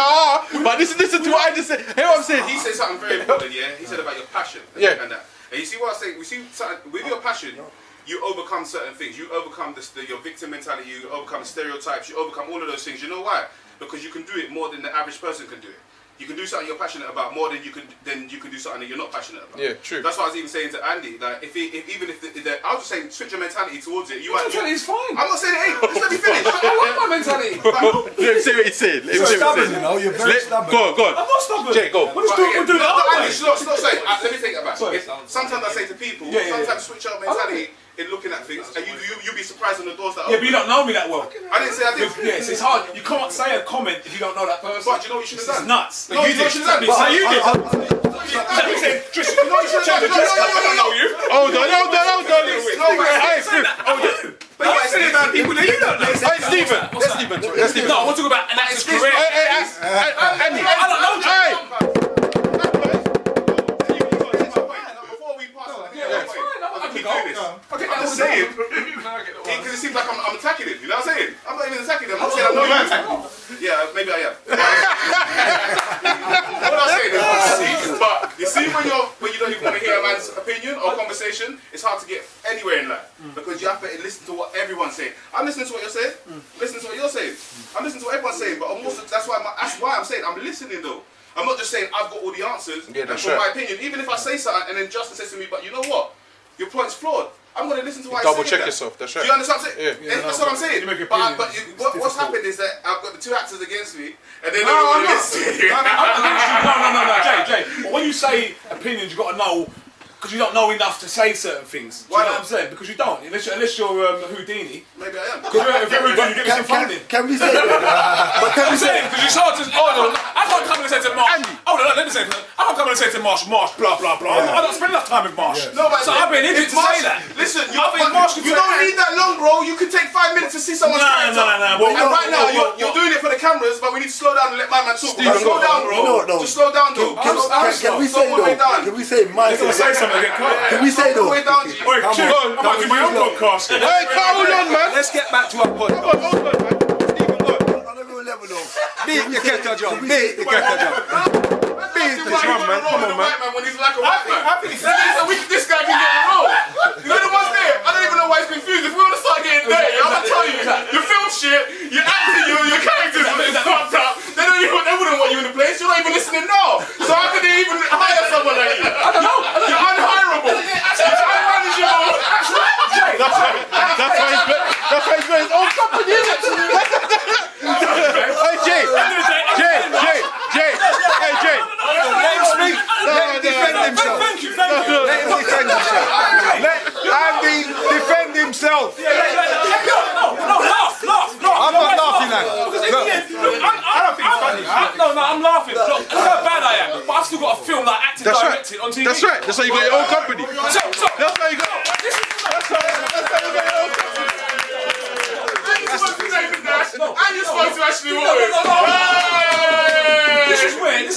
listen to what I just said. Hear what I'm saying? He said something very important, yeah? He said about your passion. Yeah. And that. And you see what I'm saying? We see something, with your passion, you overcome certain things. You overcome your victim mentality, you overcome stereotypes, you overcome all of those things. You know why? Because you can do it more than the average person can do it. You can do something you're passionate about more than you can do something that you're not passionate about. Yeah, true. That's what I was even saying to Andy. Like, even if I was just saying, switch your mentality towards it. You might. Mentality is fine. I'm not saying it ain't. Just let me finish. I like my mentality. Let me see what he's saying. You're stubborn, you know. You're very stubborn. Go on. I'm not stubborn. Jay, go. We're doing it our way. Stop saying. Let me think about Sorry. it. Sometimes I say to people, sometimes switch your mentality in looking at things, and you'll be surprised on the doors that Yeah, but you don't know me that well. I didn't say I did. Yes, it's hard. You can't say a comment if you don't know that person. But you know what you should have It's done? nuts. No, you know what you should have done? So you did. You said, Tris, you know what you should have done? I don't know you. Hold on. But you said it about people that you don't know. Hey, Stephen. Let's Stephen. No, we're talking about an actor's career. Andy. I don't know. Hey. Before we pass on, It's fine. I can keep go. doing this. I'm just saying, because it seems like I'm attacking him. You know what I'm saying? I'm not even attacking him. I'm saying I know you're attacking him. Yeah, maybe I am. What I'm saying is, but you see when you don't even want to hear a man's opinion or conversation, it's hard to get anywhere in life because you have to listen to what everyone's saying. I'm listening to what you're saying. Listening to what you're saying. I'm listening to what everyone's saying. But that's why I'm saying I'm listening though. I'm not just saying I've got all the answers. Yeah, and that's from right. my opinion, even if I say something and then Justin says to me, but you know what? Your point's flawed. I'm going to listen to why Double he's saying check that. yourself. That's Do right. you understand what I'm saying? Yeah. That's what I'm saying. You make But opinions. what's happened is that I've got the two actors against me, and then No, listen. no, Jay. But when you say opinions, you got to know, because you don't know enough to say certain things. Do you Why know not? what I'm saying? Because you don't. Unless you're Houdini. Maybe I am. Because if you're Houdini, you get some funding. Can we say that? But can I'm we say saying, because it's hard to. I can't come and say to Marsh. Hold on, let me say. I can't come and say to Marsh, blah blah blah. I don't spend enough time with Marsh. No, but So I've been in to say that. Listen, I think Marsh could you say don't that. need that long, bro. You can take 5 minutes to see someone's character. No. And right now, you're doing it for the cameras, but we need to slow down and let my man talk. Stephen, Slow go. down, bro. No. Just slow down, though. Can we say though? Can we say my? You're gonna say something again, come on. Can we say though? Way down, G. Wait, I'm about to do my own podcast. Hey, hold on, man. Let's get back to our point. Hold on, man. Stephen, go on. On a real level though. Beat the kettle drum. Beat the kettle drum. Beat this one, man. Come on, man. When he's like a white man. This guy can get a role. You know the ones there? I don't even know why he's confused. If we want to start getting there, I'm gonna tell you, your film shit, your acting, your characters is fucked up. They wouldn't want you in the place. You're not even listening now. So how could they even hire someone like you? I don't know. You're unhireable. You're unmanageable. That's why he's got his own company, isn't it? Hey, Jay. Hey, Jay. Let him speak. Let him defend himself. Thank you. Let him defend himself. Let Andy defend himself. No, laugh. I'm not laughing at it. Look, I don't think it's funny. No, I'm laughing. Look how bad I am. But I've still got a film that I acted That's right. directed on TV. That's right. That's why you got your own company. So, That's why you got. That's why you got your own company. And you're supposed to actually This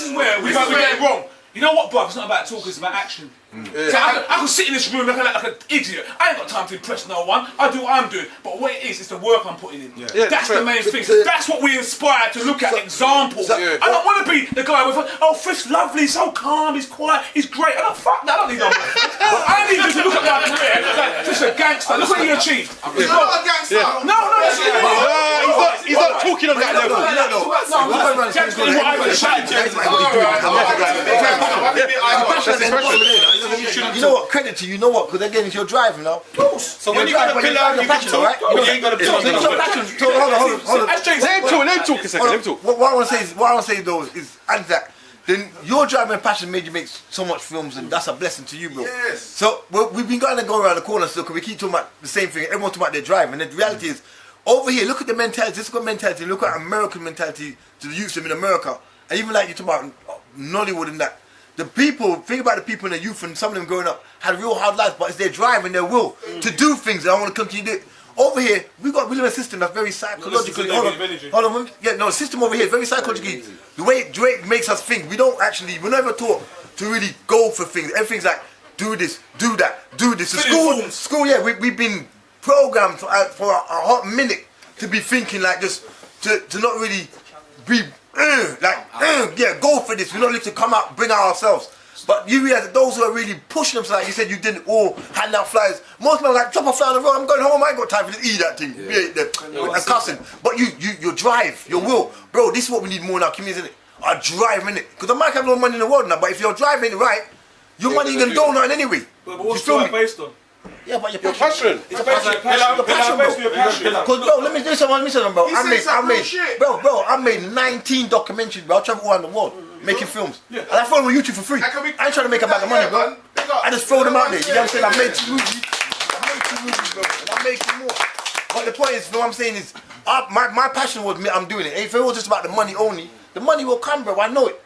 is where we get it wrong. You know what, bruv? It's not about talk, it's about action. So I can sit in this room looking like an idiot. I ain't got time to impress no one. I do what I'm doing. But what it is, it's the work I'm putting in. That's the main thing. That's what we aspire to look at, examples. I don't want to be the guy with, oh, Friff's lovely, so calm, he's quiet, he's great. I don't fuck that, I don't need no more. I need you to look at my career like, Friff's a gangster. Look what he achieved. He's not a gangster. No, He's not talking on that level. You know what? Credit to you. You know what? Because again, it's your drive, you know. So when you got a pillar, you can talk. You ain't got a pillar. Hold on. Let him talk a second. Let him talk. What I want to say though is, and that then your driving passion made you make so much films, and that's a blessing to you, bro. Yes. So we've been going to go around the corner still because we keep talking about the same thing. Everyone's talking about their drive, and the reality is, over here, look at the mentality. This is good mentality. Look at American mentality to the youth in America, and even like you talk about Nollywood and that. The people, think about the people in the youth, and some of them growing up had real hard lives, but it's their drive and their will to do things. And I want to continue to do it. Over here, we live in a system that's very psychologically. Hold on. Yeah, no, the system over here is very psychologically. The way it makes us think, we're never taught to really go for things. Everything's like, do this, do that, do this. So school, yeah, we've been programmed for a hot minute to be thinking like this, to not really be go for this. We don't need to come out, bring out ourselves. But you realize that those who are really pushing themselves, like you said, you didn't all hand out flyers. Most people are like, drop a flyer on the road, I'm going home, I ain't got time for this, eat that thing. And cussing. But your drive, your will. Bro, this is what we need more in our community, isn't it? Our drive, innit? Because I might have no money in the world now, but if your drive ain't right, your money ain't gonna do nothing anyway. But what's drive based on? Yeah, but Your passion. It's based on passion, bro. Because bro, let me do something, bro. I made 19 documentaries, bro. I travel around the world making films. And I throw them on YouTube for free. I ain't trying to make a bag of money, bro. I just throw them out there. You know what I'm saying? I made 2 movies, bro. And I'm making more. But the point is, what I'm saying is, my passion was I'm doing it. If it was just about the money only, the money will come, bro. I know it.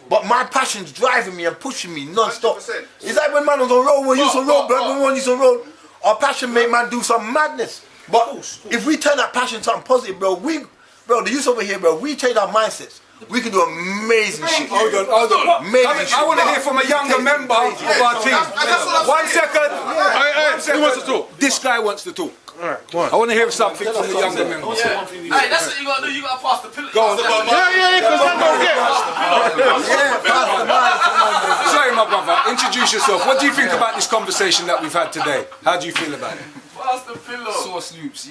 But my passion's driving me and pushing me non-stop. 100%. It's like when man was on road, when you on road, bro. When one you on road, our passion make man do some madness. But if we turn that passion to something positive, bro, the youth over here, bro, we change our mindsets. We can do amazing shit. Hold on. I want to hear from a younger member of our team. 1 second. Who wants to talk? This guy wants to talk. Alright, go on. I want to hear something from the younger member. Hey, that's what you gotta do. You gotta pass the pillow. Go on. Because I'm going to Sorry, my brother. Introduce yourself. What do you think about this conversation that we've had today? How do you feel about it? Pass the pillow. Source loops,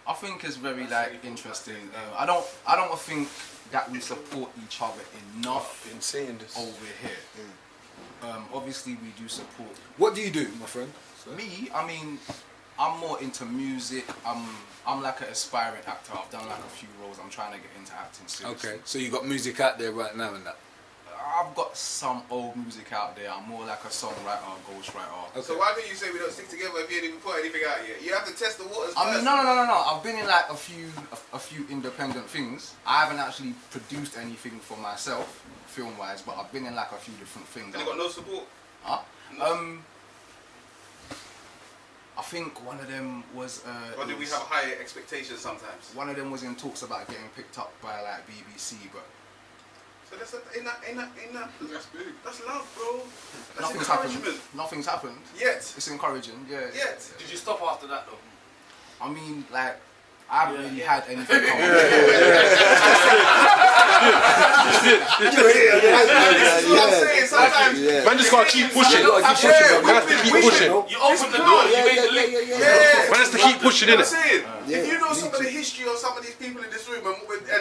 I think it's very interesting. I don't think that we support each other enough in saying this over here. Obviously we do support. What do you do, my friend? Me, I mean, I'm more into music. I'm like an aspiring actor. I've done like a few roles. I'm trying to get into acting soon. Okay, so you got music out there right now and that? I've got some old music out there. I'm more like a songwriter, ghostwriter. So why do you say we don't stick together if you ain't even put anything out yet? You have to test the waters I first. mean, no. I've been in like a few independent things. I haven't actually produced anything for myself, film-wise, but I've been in like a few different things. And you got no support? Huh? I think one of them was. Or do we have higher expectations sometimes? One of them was in talks about getting picked up by like BBC, but. So that's big. That's love, bro. That's Nothing's encouragement. happened. Nothing's happened. Yet. It's encouraging, yeah. Yet. Did you stop after that though? I mean, like, I haven't really had anything come up. Man just gotta keep pushing. Man has to keep pushing. You opened the door, you made the link. Man has to keep pushing, innit? If you know some of the history of some of these people in this room and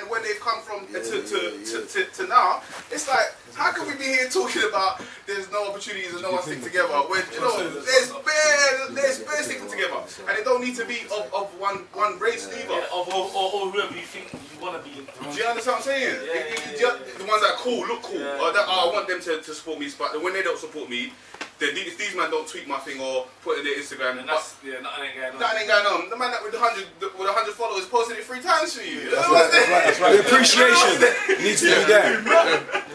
when they've come from to now, it's like, how can we be here talking about there's no opportunities and no one stick together when there's bare sticking together, and it don't need to be of one race either. Or whoever you think you want to be. Do you understand what I'm saying? The ones that are cool, look cool, or that I want them to support me, but when they don't support me, then these man don't tweet my thing or put it in their Instagram. And that's, nothing ain't going on. Nothing ain't going on. The man that with 100 followers posted it 3 times for you. That's right. The appreciation needs to be there.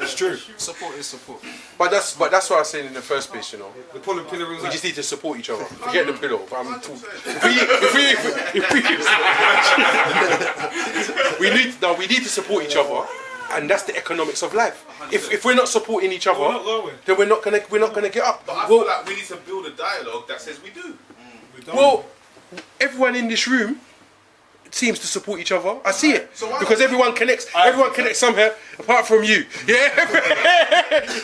It's true. Support is support. But that's what I was saying in the first place, you know. The pulling pillar We just need to support each other. Forget the pillow. We need to support each other, and that's the economics of life. If we're not supporting each other, We're not going. then we're not gonna get up. But I feel like we need to build a dialogue that says we do. We don't. Well, everyone in this room seems to support each other. I see it So why because not? everyone connects. Everyone connects somehow, apart from you. Yeah,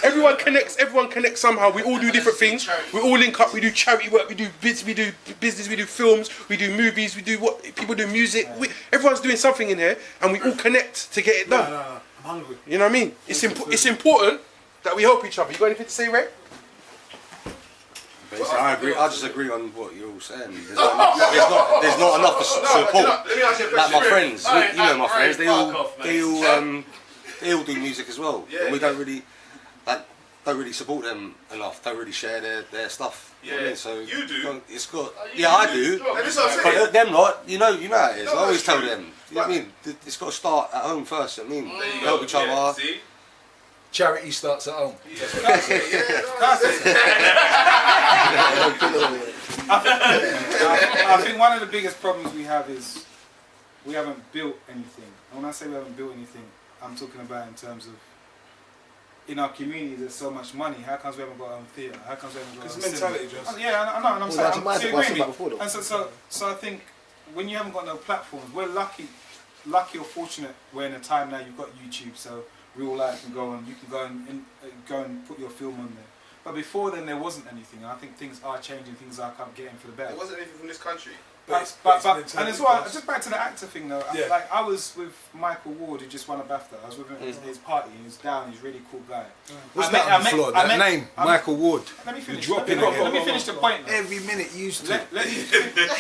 everyone connects somehow. We all do different things. We all link up. We do charity work. We do business. We do films. We do movies. We do what people do music. Everyone's doing something in here, and we all connect to get it done. No, I'm hungry. You know what I mean? It's important that we help each other. You got anything to say, Ray? Basically, I agree. I just agree on what you're all saying. There's not enough support. Let me ask you a Like question. my friends, you know my friends. They fuck off, mate. all do music as well, Yeah. and we don't really support them enough. Don't really share their stuff. You know what I mean? So You do? It's got. Yeah, I do. And this is what I'm saying. But them lot, you know how it is. No, I always that's tell true. them. You know what I mean? It's got to start at home first. I mean, There you help go. each other. See? Charity starts at home. I think one of the biggest problems we have is we haven't built anything. And when I say we haven't built anything, I'm talking about in terms of in our community there's so much money. How comes we haven't got our own theatre? How comes we haven't got our It's own mentality, cinema? Just. Yeah, I know, and I'm Well, saying, that's I'm what I saying, said agree with before, me. though. And so I think when you haven't got no platforms, we're lucky or fortunate. We're in a time now you've got YouTube, so real life can go on. You can go and put your film on there. But before then, there wasn't anything. And I think things are changing. Things are getting for the better. There wasn't anything from this country. But mentality, and as well, Just. just back to the actor thing though. Yeah. Like I was with Michael Ward, who just won a BAFTA. I was with him at his party. He was down. He's a really cool guy. What's I that met- on I the met- floor? I That met- name, I- Michael Wood. Let me finish. You're dropping again. Let me finish the point. Every minute you used to. Let me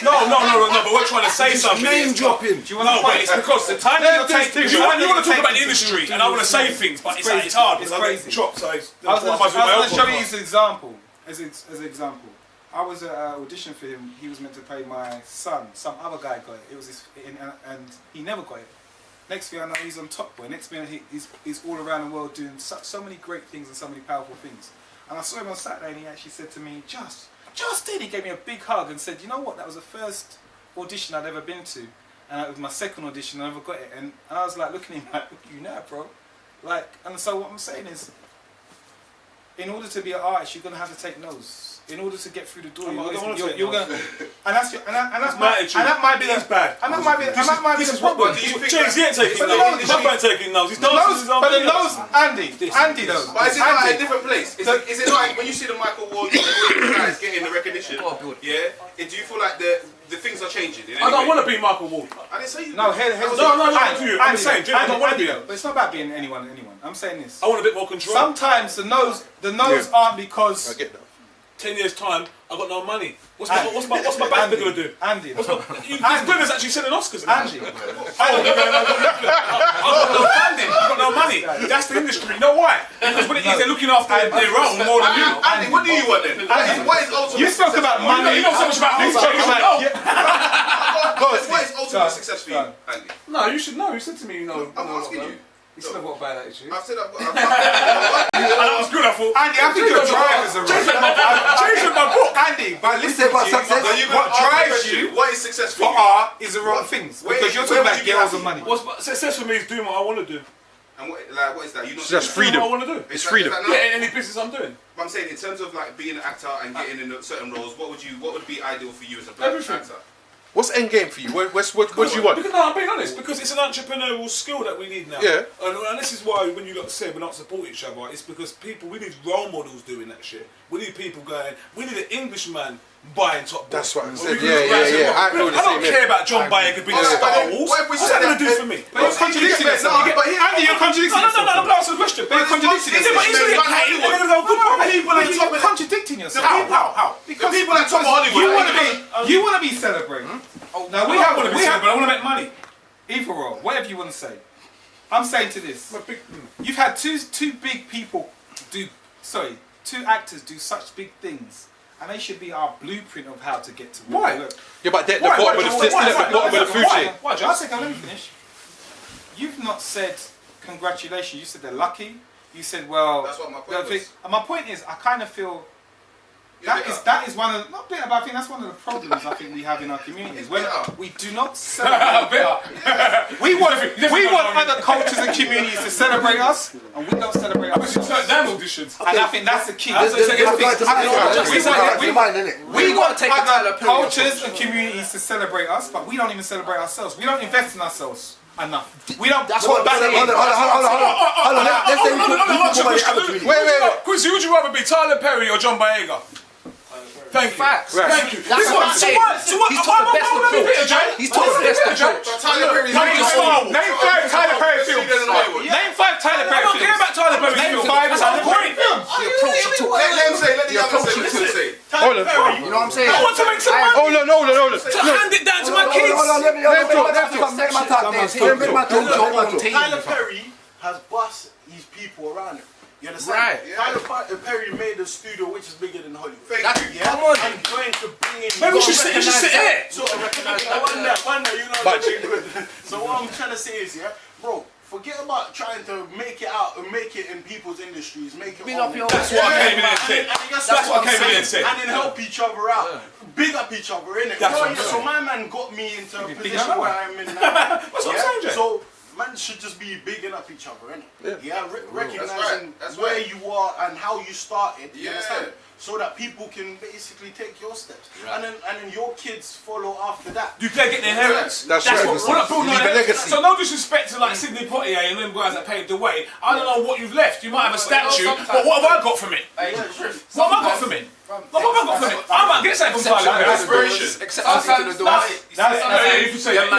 No, but we're trying to say something. Name dropping. Do you want No, to but it's because the time Let you're me take taking, things- you want to let me talk take about the things industry, to- and I want to say to- things, but it's it's crazy. hard It's because I crazy. get chopped. So I was going to show you his example. As an example, I was at an audition for him. He was meant to play my son. Some other guy got it. It was and he never got it. Next thing I know, he's on Top Boy. Next thing I know, he's all around the world doing so many great things and so many powerful things. And I saw him on Saturday, and he actually said to me, Justin, he gave me a big hug and said, you know what? That was the first audition I'd ever been to, and it was my second audition. I never got it, and I was like looking at him like, look at you now, bro. Like, and so what I'm saying is, in order to be an artist, you're gonna have to take no's. In order to get through the door, you're gonna, and that's my attitude. And that might be That's bad. And that might be the problem. Do you think James, he ain't taking But the notes. nose- My ain't taking notes. He's The dancing. nose, but the nose, Andy though. But is it not Andy. a different place? Is it not like when you see the Michael Ward and all these guys getting the recognition? Yeah. Do you feel like the things are changing? In any I don't way? want to be Michael Ward. I didn't say you. No, did. here's No, not to you. I'm saying, Jim, I don't want to be Andy, that. but it's not about being anyone. I'm saying this. I want a bit more control. Sometimes the nose aren't because. I get that. 10 years time, I got no money. What's my band gonna do? Andy. These brothers actually selling Oscars. Andy. I've got no funding. I've got no money. That's the industry. You know why? Because what it is, they're looking after their own more than you. Andy, what do you want then? What is ultimate? You spoke about money. You know so much about You spoke about. What is ultimate success for you, Andy? No, you should know. You said to me, you know. I'm asking you. You said I've got a bad attitude. I've said I've got. That was good, I thought. Andy, I think your drivers are right. Change my book. Andy, but listen about to success? No, you what got drives you What is success for for you? art is the wrong things. Where- Because you're where talking would about you be girls happy? and money. What's success for me is doing what I want to do. And what is that? You not So that's doing that? freedom. What I want to do. It's Is that- freedom. is that not- Yeah, any business I'm doing. But I'm saying in terms of like being an actor and getting in certain roles, what would be ideal for you as a black Everything. actor? What's end game for you? What do you want? Because, no, I'm being honest. Because it's an entrepreneurial skill that we need now. Yeah. And this is why when you lot say we don't support each other, it's because we need role models doing that shit. We need people going. We need an Englishman buying Top Boy. That's what I Or said. we Yeah, need yeah, Rats and yeah. Rock. I feel the I don't same, care yeah. about John Bayer could be in Alright, Star but Wars. what if we What's said that going to that- do for me? But you're contradicting yourself. No, but Andy, you're contradicting yourself. No, answer the question. But you're contradicting Yeah, but he's yourself. going to get paid. They're going to go good. People at top You're contradicting yourself. How? Because people at top of Hollywood. You want to be celebrated. Now I want to be sad, but I want to make money. either or, whatever you want to say. I'm saying to this. You've had two big people two actors do such big things, and they should be our blueprint of how to get to where Why? we look. Yeah, but they're the bottom of the food chain. Why, One Josh? second, let me finish. You've not said congratulations. You said they're lucky. You said, well, That's what my point was. And my point is, I kind of feel That is one of not bitter, but I think that's one of the problems I think we have in our communities. When we do not celebrate. we want other cultures and communities to celebrate us, and we don't celebrate ourselves. Damn auditions. And I think that's the key. We got to take other cultures and communities to celebrate us, but we don't even celebrate ourselves. We don't invest in ourselves enough. We don't. That's what. Hold on. Let's say we talk about the other community. Wait. Quincy, would you rather be Tyler Perry or John Boyega? Thank you. Facts. Thank you. That's what I'm saying. He's took the best approach. He's took the best approach. Tyler Perry's Name 5 Tyler Perry films. Name 5 Tyler Perry films. I don't care about Tyler Perry Name films. 5 Tyler Perry films. Let them say, let the others say. Hold on. You know what I'm saying? I want to make some money. Hold on. To hand it down to my kids. Tyler Perry has bust his people around him. You understand? Right. Tyler Perry made a studio which is bigger than Hollywood. Thank you. Come on. And going to bring in. Maybe we should sit here. Sort of recognize that. One day, you know what I'm good. So what I'm trying to say is, bro, forget about trying to make it out and make it in people's industries. Make it. That's what I came in here and said. That's what I came in here and said. And then help each other out. Big up each other, innit? So my man got me into a position where I'm in now. That's what I'm saying, So man should just be bigging up each other, innit? Recognizing where you are and how you started. You understand? So that people can basically take your steps, and then your kids follow after that. You can get the inheritance. That's what right. building Leave a legacy. So no disrespect to like Sidney Poitier and them guys that paved the way. I don't know what you've left. You might have a statue, but what have I got from it? What have I got from it? What have I got from it? I might get something from Tyler Perry. Inspiration. You can say that.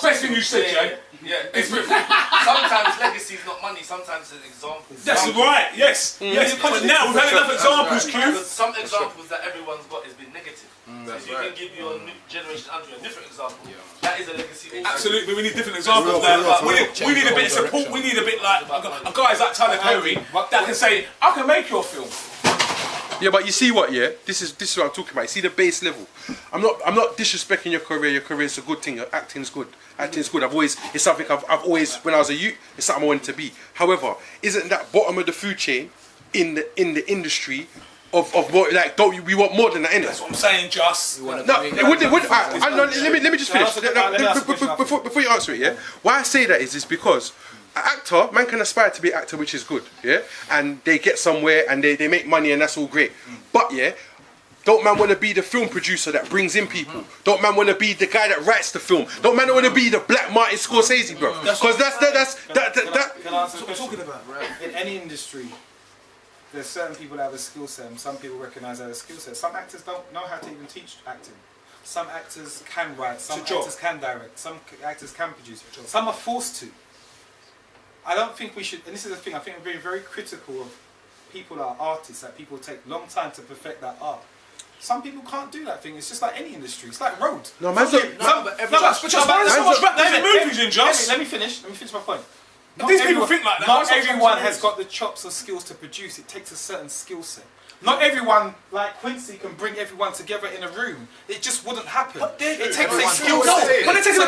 Best thing you said, Jay. Sometimes legacy is not money, sometimes it's an example. That's right, yes. Yes. But now we've had enough examples, Q. Some examples that everyone's got has been negative. So if you can give your new generation under a different example, that is a legacy also. Absolutely, we need different examples now. We need a bit of support, we need a bit like guys like Tyler Perry that can say, I can make your film. Yeah, but you see what? Yeah, this is what I'm talking about. You see the base level. I'm not disrespecting your career. Your career is a good thing. Your acting's good. Acting's good. It's something I've always, when I was a youth, it's something I wanted to be. However, isn't that bottom of the food chain in the industry of what, like, we want more than that, innit? That's what I'm saying, Just. No, it would. Let me just finish. Before you answer it, yeah. Why I say that is because an actor, man can aspire to be an actor, which is good, yeah, and they get somewhere and they make money and that's all great. But yeah, don't man want to be the film producer that brings in people? Don't man want to be the guy that writes the film? Don't man want to be the Black Martin Scorsese, bro? Because that's. Can I answer the question? In any industry, there's certain people that have a skill set, and some people recognise that as a skill set. Some actors don't know how to even teach acting. Some actors can write. Some actors can direct. Some actors can produce. Some are forced to. I don't think we should, and this is the thing, I think I'm being very critical of people that are artists, that people take long time to perfect that art. Some people can't do that thing, it's just like any industry, it's like road. No, man's Let me finish my point. These people think like that. Not everyone has got the chops or skills to produce, it takes a certain skill set. Not everyone, like Quincy, can bring everyone together in a room. It just wouldn't happen. It takes a skill set. But it takes a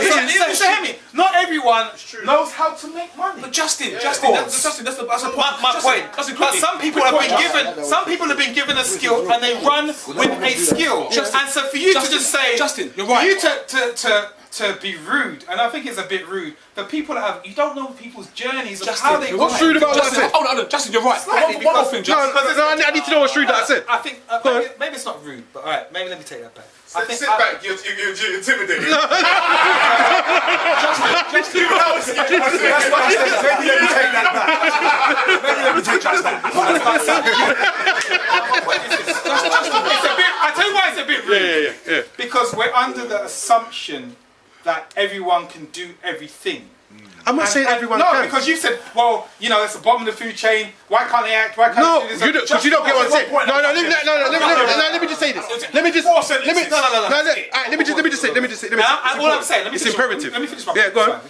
not everyone knows how to make money. But Justin, that's my point. But some people have been given a skill and they run with a skill. And so for you to just say, Justin, you're right. For you to be rude, and I think it's a bit rude, the people that have, you don't know people's journeys of how they What's rude about what I said? Hold on, Justin, you're right. One more thing, Justin. No, I need to know what's rude that I said. I think maybe it's not rude, but alright, maybe let me take that back. Sit back, you're intimidating. Justin, that's what I said. Maybe let me take that back. Maybe let me take that back. I tell you why it's a bit rude. Yeah. Because we're under the assumption that everyone can do everything. I'm not saying everyone can. No, because you said, well, you know, it's the bottom of the food chain. Why can't they act? Why can't they do this? Because you don't get what I'm saying. No, let me just say this. Let me just say. All I'm saying, it's imperative. Let me finish my point. Yeah, go on.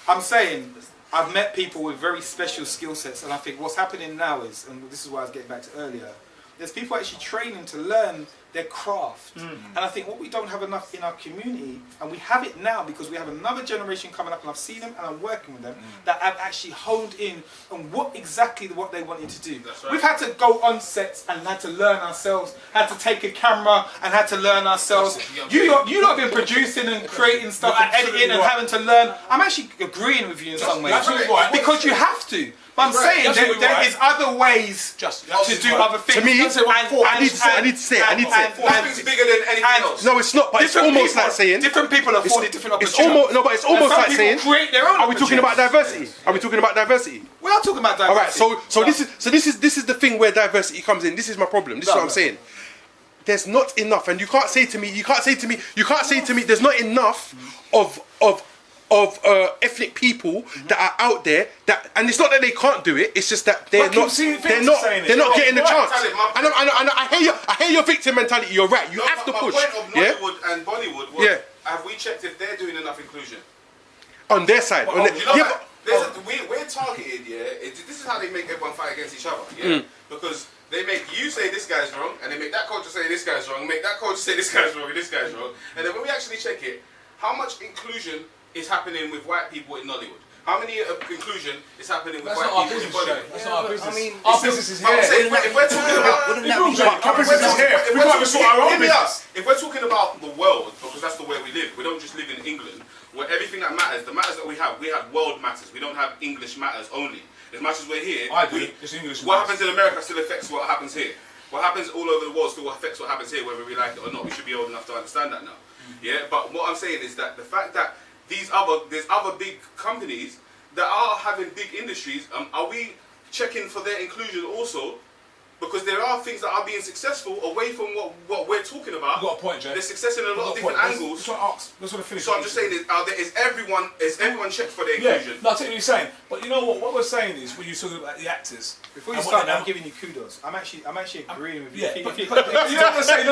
I'm saying, I've met people with very special skill sets, and I think what's happening now is, and this is why I was getting back to earlier, There's people actually training to learn their craft. And I think what we don't have enough in our community, and we have it now because we have another generation coming up, and I've seen them and I'm working with them, that have actually honed in on what they wanted to do. That's right. We've had to go on sets and had to learn ourselves, had to take a camera and had to learn ourselves. You lot have been producing and creating stuff and editing and having to learn. I'm actually agreeing with you in some ways. Because you have to. But I'm saying there is other ways to do other things. To me, I need to say it. Nothing's bigger than anything else. No, it's not. But it's almost like saying different people are afforded different it's opportunities. almost it's almost like saying. Create their own. Are we talking about diversity? Are we talking about diversity? We are talking about diversity. All right. So this is the thing where diversity comes in. This is my problem. This is what I'm saying. There's not enough, and you can't say to me. There's not enough of ethnic people that are out there and it's not that they can't do it, it's just that they're not getting the chance. And I hear your victim mentality. You're right, you have to push. My point of Nollywood and Bollywood was, have we checked if they're doing enough inclusion on their side? We're targeted. This is how they make everyone fight against each other. Because they make you say this guy's wrong, and they make that culture say this guy's wrong, make that culture say this guy's wrong and this guy's wrong, and then when we actually check it, how much inclusion is happening with white people in Nollywood? How many inclusion is happening with white people in Bollywood? That's not our business. I mean, our business is here. If we're talking about if we're talking about the world, because that's the way we live. We don't just live in England, where everything that matters, the matters that we have world matters. We don't have English matters only. As much as we're here, it's English. What happens in America still affects what happens here. What happens all over the world still affects what happens here, whether we like it or not. We should be old enough to understand that now. Yeah, but what I'm saying is that the fact that there's other big companies that are having big industries, are we checking for their inclusion also? Because there are things that are being successful away from what we're talking about. You've got a point, Jay. There's success in a lot of different angles. So I'm just saying, is everyone checked for their inclusion? No, I take what you're saying. But you know what we're saying is, when you're talking about the actors. Before you start, I'm giving you kudos. I'm actually agreeing with you. Yeah, you know what I'm saying?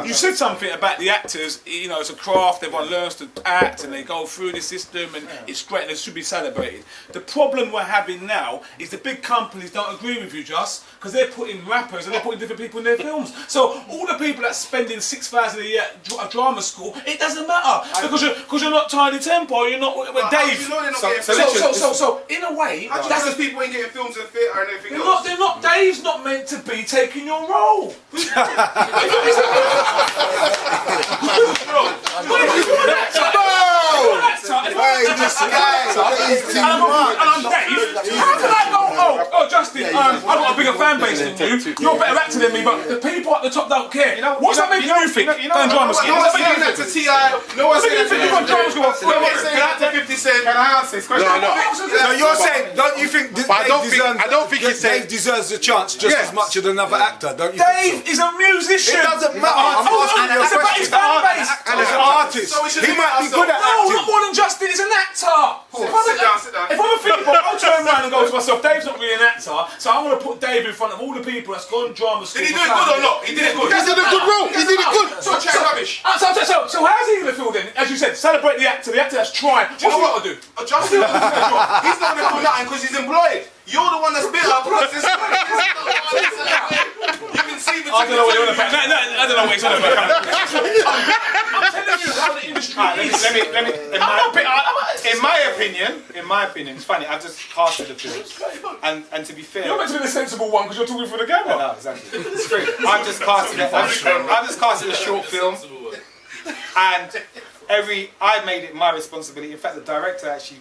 You said something about the actors. You know, it's a craft. Everyone learns to act, and they go through the system, and it's great, and it should be celebrated. The problem we're having now is the big companies don't agree with you, just because they're putting rappers and they're putting different people in their films. So all the people that's spending $6,000 a year at drama school, it doesn't matter because you're not Tiny Tempo, you're not Dave. You know they're not getting films. So in a way, that's because people ain't getting films and theatre and everything else. They're not. Dave's not meant to be taking your role. I'm Dave. How can I go? Oh, Justin, I've got a bigger fan base than you. You're a better actor than me, but the people at the top don't care. What's that making you think? Drama scheme. No one's saying that to T.I. No one's saying that to You've got drama school. No one's saying that to 50 Cent. Can I answer this question? No, you're saying, don't you think I don't think Dave deserves a chance just as much as another actor, don't you? Dave is a musician. It doesn't matter. I'm asking you a It's about his question. fan base. And as an artist, he might be good at No, acting. not more than Justin. He's an actor. Sit down. If I'm a film, I'll turn around and go to myself, Dave's not really an actor, so I'm going to put Dave in front of all the people that's gone drama school. Did he do it good or not? He did it good. He did a good role. He did it good. So rubbish. So how's he going to feel then? As you said, celebrate the actor that's trying. What's he got to do? Justin, he's not going to do nothing because he's employed. You're the one that's bitter because this you can see between I don't know what you're on about. I don't know what he's on about. I'm telling you how the industry is. Let me. In my opinion, it's funny. I've just casted the films, and to be fair, You're meant to be the sensible one because you're talking for the camera. no, exactly. It's true. I've just casted a short film, and I made it my responsibility. In fact, the director actually,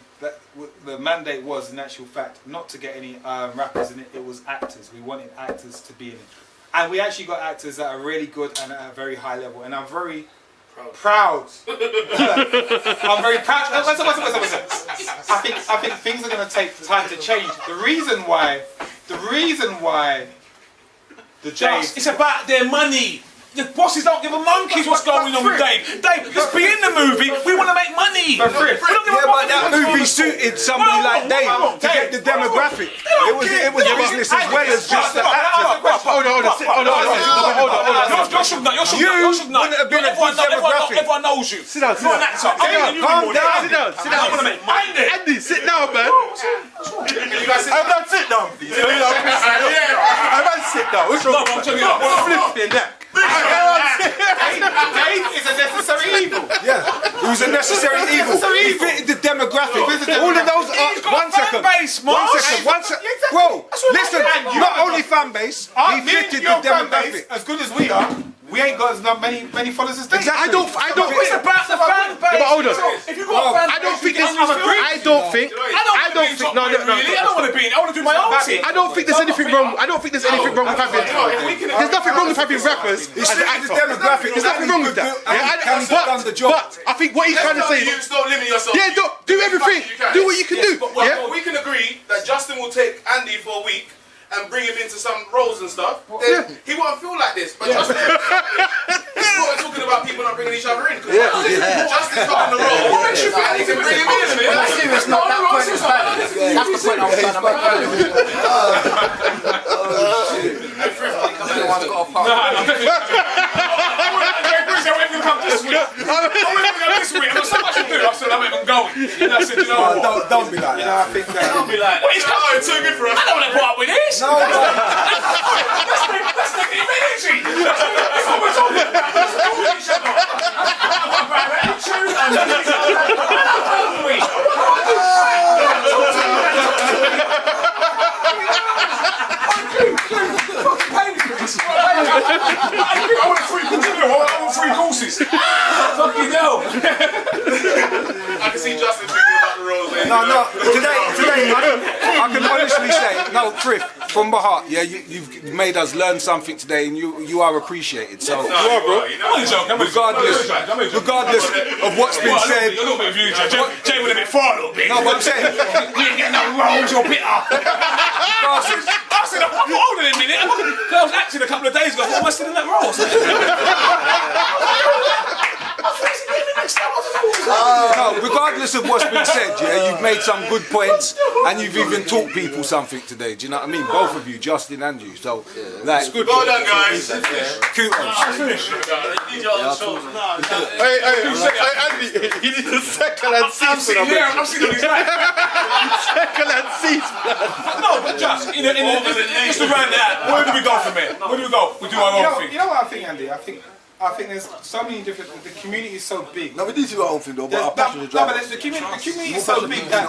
the mandate was, in actual fact, not to get any rappers in it. It was actors. We wanted actors to be in it, and we actually got actors that are really good and at a very high level. And I'm very proud. I'm very proud. Listen. I think things are going to take time to change. The reason why the Jays. It's about their money. The bosses don't give a monkeys what's going on with Dave. Dave, let's be in the movie. We want to make money. But that movie suited somebody like Dave to get the demographic. It was business as well as just the actor. Hold on. You're should not. You wouldn't have been a good demographic. Everyone knows you. Sit down, sit You're an down. actor. Calm down. Sit down, sit down. Andy, sit down, man. I'm not sit down, please. I'm not sit down. What's wrong? I'm telling you. Flipping that. It's a necessary evil. Yeah, it was a necessary evil. He fitted the demographic. All of those are. One second. One second. Bro, listen. Not only fan base, he fitted the demographic. As good as we are, we ain't got as many followers as they. Exactly. I don't. It's about the fan base. But hold on. If you got a fan base, I don't think this. I don't think. No. I don't want to be in. I want to do my own thing. I don't think there's anything wrong. I don't think there's anything wrong with having. There's nothing wrong with having rappers as an actor. Demographic. There's nothing wrong with that. But I think what he's trying to say is, Don't limit yourself. yeah, do everything. Do what you can do. Yeah. We can agree that Justin will take Andy for a week and bring him into some roles and stuff. Then he won't feel like this. But Justin, this is what we're talking about. People not bringing each other in. Justin's not in the role. And he can bring him in. It's not that point is valid. That's the point I was trying to make earlier. Everyone's got a part. This week. I've got so much to do. I said I'm even going. And I said, you know what? Don't be like that. Don't be like that. He's too good for us. I don't want to put up with this. No, That's the energy. That's what we're talking about. Let's do each other. I want three courses. Fucking hell. I can see Justin thinking about the roles. No. Today, I can honestly say, no, Frith, from my heart, yeah, you've made us learn something today, and you are appreciated. So, You are, bro. regardless of what's been said. A little bit of you, Jay went a bit far a little bit. No, but I'm saying, we ain't getting no roles, you're bitter. I said, hold on a minute. I was acting a couple of days ago. I thought, am I still in that role? no, regardless of what's been said, yeah, you've made some good points, and you've even taught people something today. Do you know what I mean? Both of you, Justin and you. So, like, it's good. Well done, guys. Kudos. Hey, Andy, he needs a second and cease. I'm sitting on his lap. Second and cease. No, but just, just around that, where do we go from here? Where do we go? We do our own thing. You know what I think, Andy? I think there's so many different. The community is so big. No, we do our own thing though, but our passion is but the community is so big that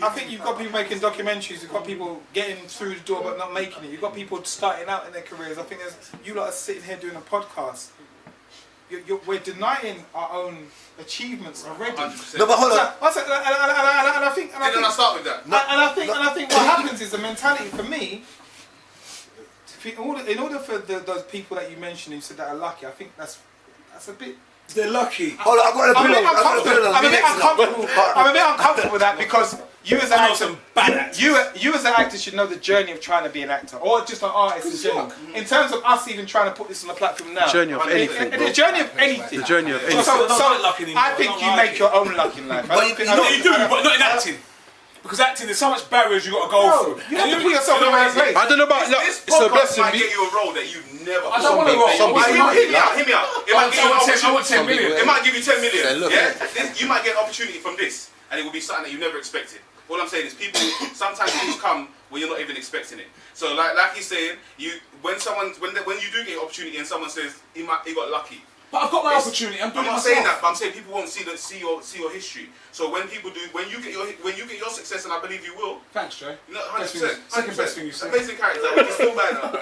I think you've got people making documentaries. You've got people getting through the door but not making it. You've got people starting out in their careers. I think there's you lot are sitting here doing a podcast. We're denying our own achievements already. 100%. No, but hold on. And I think. Didn't I start with that? And I think what happens is the mentality for me. In order for those people that you mentioned who said that are lucky, I think that's a bit. They're lucky. Hold on, I'm a bit uncomfortable with that because you as an actor, you as an actor should know the journey of trying to be an actor or just an artist in general. In terms of us even trying to put this on the platform now, The journey of anything, bro. The journey of anything. The journey of anything. So I think you make your own luck in life. You do, but not in acting. Because acting, there's so much barriers you got to go through. You have to put yourself in the right place. I don't know about This it's a blessing. might get you a role that you never. I don't want a role. Hear me out. It might give you an I want 10 opportunity. million. It might give you 10 million. Yeah, you might get an opportunity from this, and it will be something that you never expected. All I'm saying is, people sometimes things come when you're not even expecting it. So, like he's saying, when you do get an opportunity and someone says he got lucky. But I've got my opportunity. I'm not saying that, but I'm saying people won't see your history. So when people do, when you get your success, and I believe you will. Thanks, Jay. No, 100%. Second best thing you said. Amazing character. It's still bad now.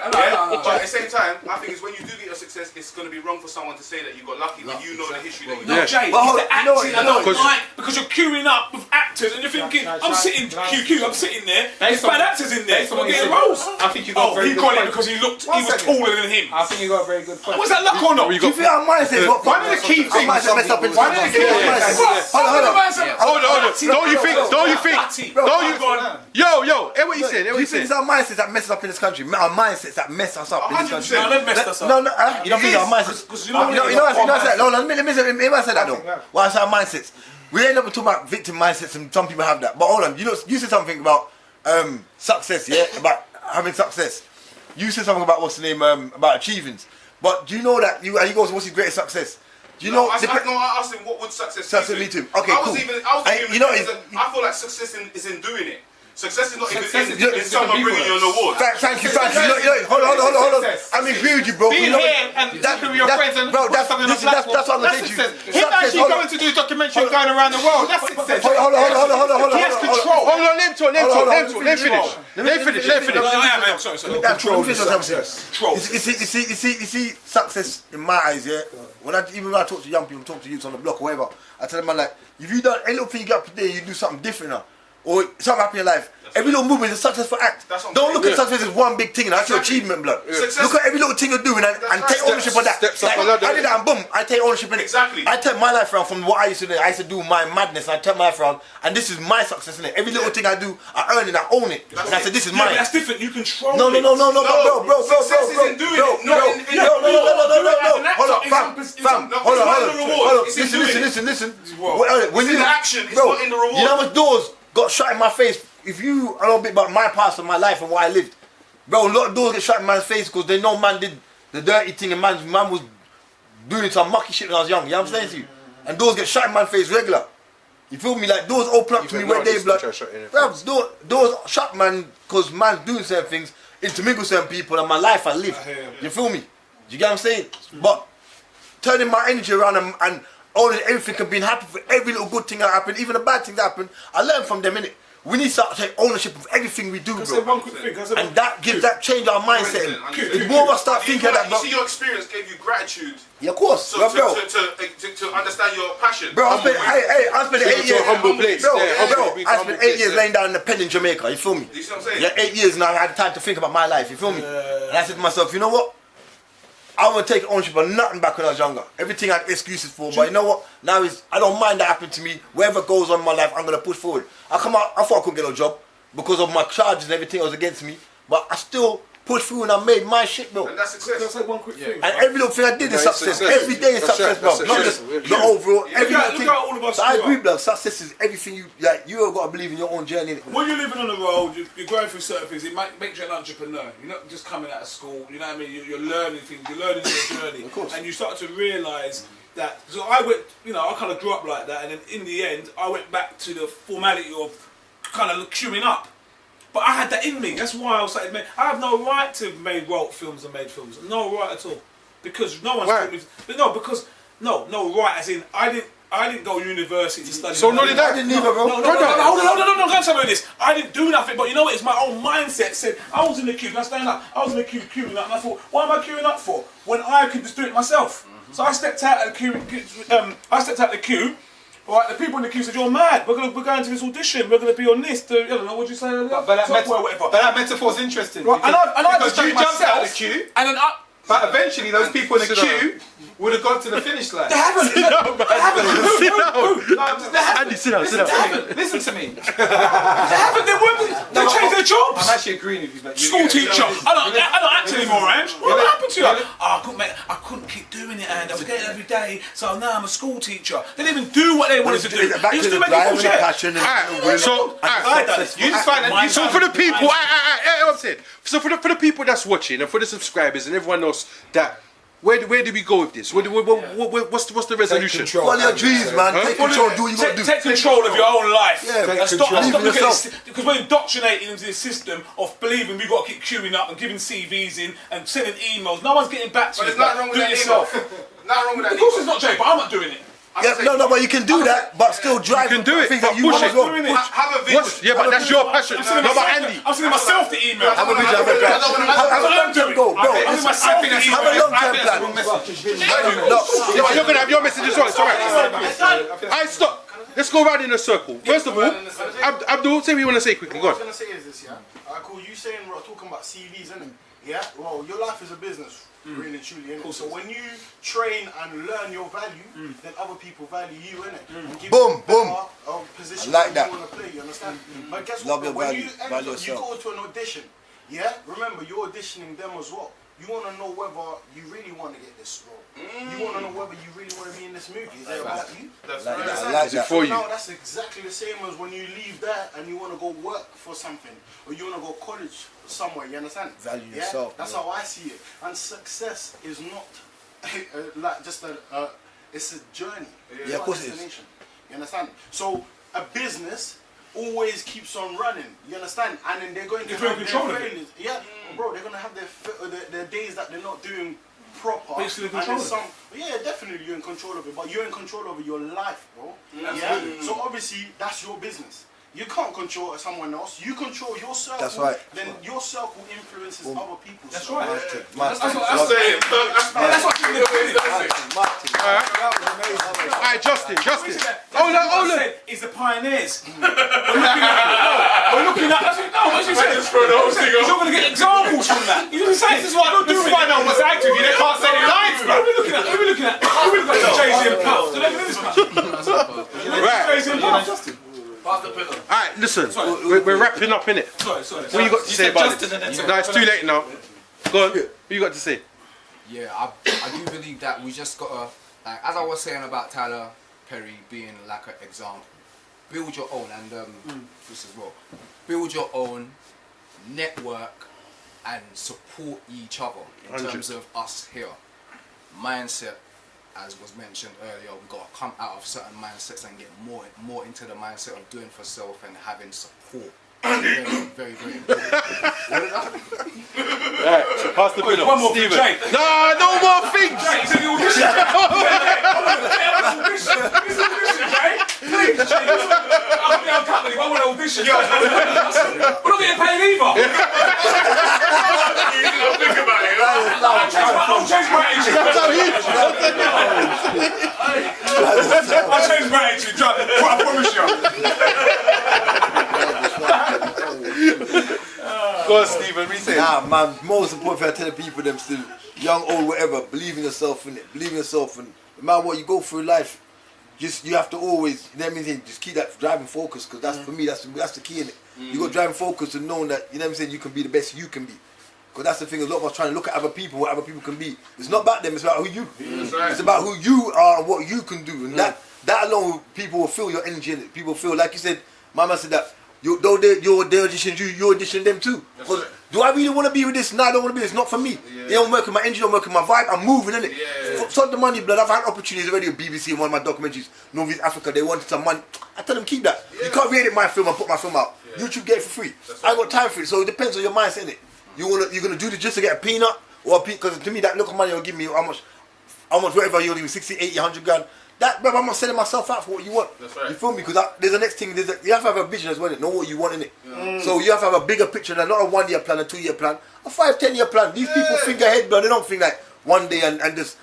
But at the same time, I think it's when you do get your success, it's going to be wrong for someone to say that you got lucky when you know the history that you No, know. Jay, it's the acting I don't like because you're queuing up with actors and you're thinking, I'm sitting I'm sitting there. There's bad actors in there. I'm getting roles. I think you got he got it because he was taller than him. I think you got a very good point. Was that luck or not? Do you think our mindset is what? One of the key things. Hold on. Don't you think? Yo, hey, what you saying? Do you think it's our mindsets that mess us up in this country? Our mindsets that mess us up in this country. No, they've messed us up. No, you don't think our mindsets? Let me say that though. Why I say our mindsets? We end up talking about victim mindsets, and some people have that. But hold on, you said something about success, yeah, about having success. you said something about what's the name about achievements. But do you know that he goes, what's his greatest success? Do you know? I asked him what would success be to him. Okay, I cool. was even I feel like success is in doing it. Success is not in someone bringing you an award. Thank you. Hold on. I agree with you, bro. Being here and talking with your friends and that's what I'm going to say. Him actually going to do a documentary going around the world, that's success. Hold on. He has control. Hold on, let him finish. You see, success in my eyes, yeah. When I talk to young people, talk to youths on the block or whatever, I tell them, man, like, if you done any little thing you get up today, you do something different now. Or something happen in your life. Every little movement is a successful act. Don't look at success as one big thing, and that's your achievement, blood. Look at every little thing you're doing and take ownership of that. Like, I did that and boom, I take ownership in it. Exactly. I turn my life around from what I used to do. I used to do my madness, and I turn my life around, and this is my success in it. Every little thing I do, I earn it, I own it. And I said, this is mine. That's different, you control No, it. bro. Success isn't doing it. No. Hold on, fam. Listen. It's in the action, it's not in the reward. You know how much doors got shut in my face? If you a little bit about my past and my life and what I lived, bro, a lot of doors get shut in my face because they know man did the dirty thing and man was doing some mucky shit when I was young. You know what I'm saying to you? And doors get shut in my face regular. You feel me? Like doors open up to me when they blood. Bro, doors shut, man, because man's doing certain things, intermingle certain people and my life I live. You feel me? You get what I'm saying? But turning my energy around and owning everything and being happy for every little good thing that happened, even the bad things that happened, I learned from them, innit? We need to start to take ownership of everything we do, bro. One quick thing, and that gives that change our mindset. If more of us start thinking that, bro. You see, your experience gave you gratitude. Yeah, of course. So to understand your passion. Bro, I spent 8 years. Humble place. Bro, I spent 8 years laying down in the pen in Jamaica. You feel me? You see what I'm saying? Yeah, 8 years now. I had time to think about my life. You feel me? And I said to myself, you know what? I want to take ownership of nothing back when I was younger. Everything I had excuses for, but you know what? Now I don't mind that happened to me. Whatever goes on in my life, I'm gonna push forward. I thought I couldn't get no job because of my charges and everything that was against me, but I still pushed through and I made my shit, bro. And that's success. Can I say one quick thing? And every little thing I did is success. Every day is success, bro. Not just the overall. Every little thing. all of us. I agree, bro. Success is everything you like. You have got to believe in your own journey. When you're living on the road, you're going through certain things. It makes you an entrepreneur. You're not just coming out of school. You know what I mean? You're learning things. You're learning your journey, and you start to realise that. So I went, I kind of grew up like that, and then in the end, I went back to the formality of kind of queuing up. But I had that in me. That's why I was like, man, I have no right to have wrote films and made films. No right at all, because no one's told me. But no right. As in, I didn't go to university to study. So no, did I? Didn't either, bro. No, go tell me this. I didn't do nothing, but you know what? It's my own mindset. Said I was in the queue. I stand up. I was in the queue queuing up, and I thought, what am I queuing up for when I could just do it myself? So I stepped out of the queue. Right, the people in the queue said, "You're mad. We're going to this audition. We're going to be on this. I don't know what you say. But that metaphor's interesting. Right, because you jumped out of the queue, and then but eventually those people in the queue would have got to the finish line. They haven't. Andy, sit down. Listen to me. They haven't. They changed their jobs. I'm actually agreeing with you. But School teacher. I don't act anymore, Ange. What happened to you? I couldn't keep doing it, and I was getting every day. So now I'm a school teacher. They didn't even do what they wanted to do. Back to the drive and the passion. So for the people, I'm saying. So for the people that's watching and for the subscribers and everyone else that. Where do we go with this? What's the resolution? Follow your dreams, man. Take control. Do what you got to do. Take control of your own life. Yeah, stop looking at this, because we're indoctrinating into this system of believing we've got to keep queuing up and giving CVs in and sending emails. No one's getting back to you. But there's nothing wrong with that yourself. Nothing wrong with that. Of course, it's not, Jay, but I'm not doing it. But you can do that, but still drive. You can do it, things but that you push want it. to go. Have a vision. Yeah, but that's your passion. I'm sending myself the email. Have a vision. Have a long-term goal, bro. I'm sending myself the email. Have a long-term plan. You're gonna have your message as well. It's alright. Alright, stop. Let's go around in a circle. First of all, Abdul, say what you want to say quickly. Go on. What I was going to say is this, yeah? Cool, you saying we're talking about CVs, isn't it? Yeah? Well, your life is a business, really and truly, innit? So when you train and learn your value, then other people value you, innit? And give you a position like that. You want to play, you understand? But guess Love what? your When value, you value you go to an audition, yeah? Remember, you're auditioning them as well. you want to know whether you really want to get this role. You want to know whether you really want to be in this movie. Is it about you? That's Like, right. that's it for you. Now that's exactly the same as when you leave there and you want to go work for something or you want to go college somewhere. You understand? Value yourself. That's how I see it. And success is not like just it's a journey. It's Yeah, of not a course it is. destination. You understand? So a business always keeps on running. You understand? And then they're going to If you're in have control their of it. failures. Yeah, bro, they're going to have their days that they're not doing proper. But you're still in And control there's of yeah, definitely you're in control of it, but you're in control over your life, bro. That's Yeah. good. So obviously that's your business. You can't control someone else. You control your circle. That's right. Then your circle influences other people's. That's circle. right. Martin. I'm saying, That's what I'm saying. Martin. Alright, Justin. Hold on. Is the pioneers. We're looking at. What's he saying? He's not going to get examples from that. He's saying this is what I don't do. This is why no one wants to act with you. They can't say their lines, bro. Who are we looking at? Jay-Z and Puff. Do they listen to this? Right. Jay-Z and Puff. Pass the pillow. Alright, listen. We're wrapping up, innit? Sorry. What you got to say about this? No, it's too late now. Go on. What you got to say? Yeah, I do believe that we just gotta, like, as I was saying about Tyler Perry being like an example, build your own, and this as well, build your own network and support each other in 100. terms of us here. Mindset, as was mentioned earlier, we gotta come out of certain mindsets and get more into the mindset of doing for self and having support. Very important. Alright, so pass the pillow. One more for Steven. Jay. No more things. Jay, he's in the audition. Please, Jay. I'm cutting him. I want an audition. We're not getting paid either. think about it. I'll change my attitude. I'll change my attitude. I promise you. Go on, Stephen. We say. Nah, man, most important thing I tell the people, them still, young, old, whatever, believe in yourself, innit? Believe in yourself, and no matter what you go through life, just, you have to always, you know what I'm saying, just keep that driving focus, because that's, for me, that's the key, innit? You got driving focus and knowing that, you know what I'm saying, you can be the best you can be. Because that's the thing, a lot of us trying to look at other people, what other people can be. It's not about them, it's about who you It's about who you are and what you can do. And that alone, people will feel your energy in it. People feel, like you said, Mama said that, though they audition you audition them too. Because do I really want to be with this? No, I don't want to be. It's not for me. It don't work with my energy, don't work with my vibe. I'm moving, innit? Stop the money, blood. I've had opportunities already with BBC in one of my documentaries, North East Africa. They wanted some money. I tell them, keep that. You can't re-edit my film and put my film out. YouTube get it for free. I ain't got time for it. So it depends on your mindset, innit? You're gonna do this just to get a peanut or a peanut? Because to me, that look of money will give me how much, whatever you'll give me, 60, 80, 100 grand. That, bro, I'm not selling myself out for what you want. That's right. You feel me? Because there's the next thing. You have to have a vision as well. Know what you want in it. So you have to have a bigger picture than not a 1 year plan, a 2 year plan, a 5, 10 year plan. These people think ahead, bro. They don't think like one day and just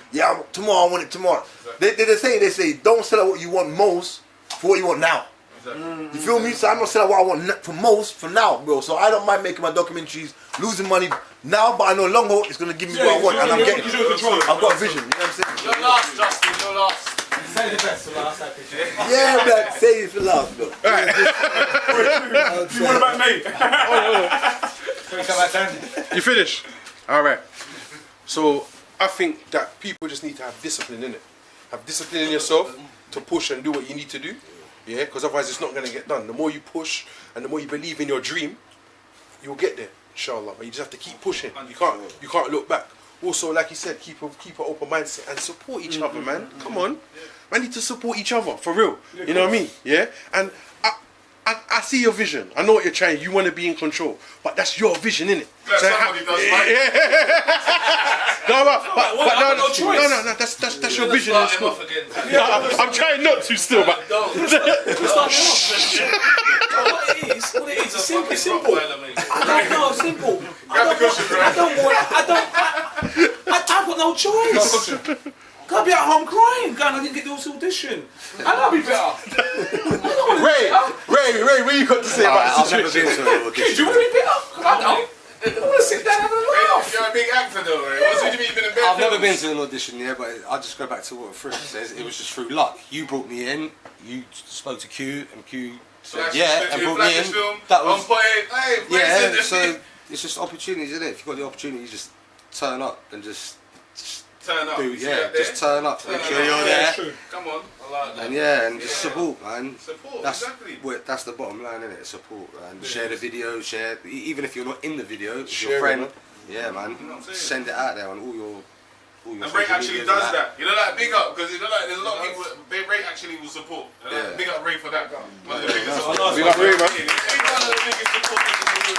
tomorrow I want it tomorrow. Exactly. They say don't sell out what you want most for what you want now. Exactly. You feel me? So I'm not selling what I want for most for now, bro. So I don't mind making my documentaries, losing money now, but I know long haul it's gonna give me what I want, and I'm getting. I've got a vision. You know what I'm saying? You're last, Justin. You're last. Say the best for last, I appreciate it. Yeah, man. Say it for last, bro. What about me? You finished? Alright. So I think that people just need to have discipline in it. Have discipline in yourself to push and do what you need to do. Yeah, because otherwise it's not going to get done. The more you push and the more you believe in your dream, you'll get there, inshallah. But you just have to keep pushing. You can't look back. Also, like you said, keep an open mindset and support each other, man. Come on. I need to support each other, for real. You know what I mean? Yeah? And I see your vision. I know what you're trying. You want to be in control. But that's your vision, innit? Somebody does, right? No, that's your vision. I'm trying not to still, but What it is, it's simple. I don't know, simple. I've got no choice. I'll be at home crying, going, I didn't get this audition. And I'll be better. Ray, what you got to say about the situation? Do you want to be better? Because I don't. I want to sit down and have a laugh. You're a big actor though, right? What do you mean you've been in bed? I've never been to an audition, yeah, but I'll just go back to what Frisk says. It was just through luck. You brought me in, you spoke to Q, and Q said, and brought me in. Film, that was, on point. Hey, yeah, so it's just opportunities, isn't it? If you've got the opportunity, you just turn up and just turn up. just turn up. Make sure you're there. Come on. I like that. And and just support, man. Support, that's exactly. That's the bottom line, isn't it? Support, man. Share the video, even if you're not in the video, Share your it, friend. man. Yeah, man. You know what I'm saying? Send it out there on all your. And Ray actually does that. You know, like big up because you know, like there's a lot of people. Ray actually will support. Big up Ray for that. One of the biggest supporters. Big up Ray, man. One of the biggest supporters in the world.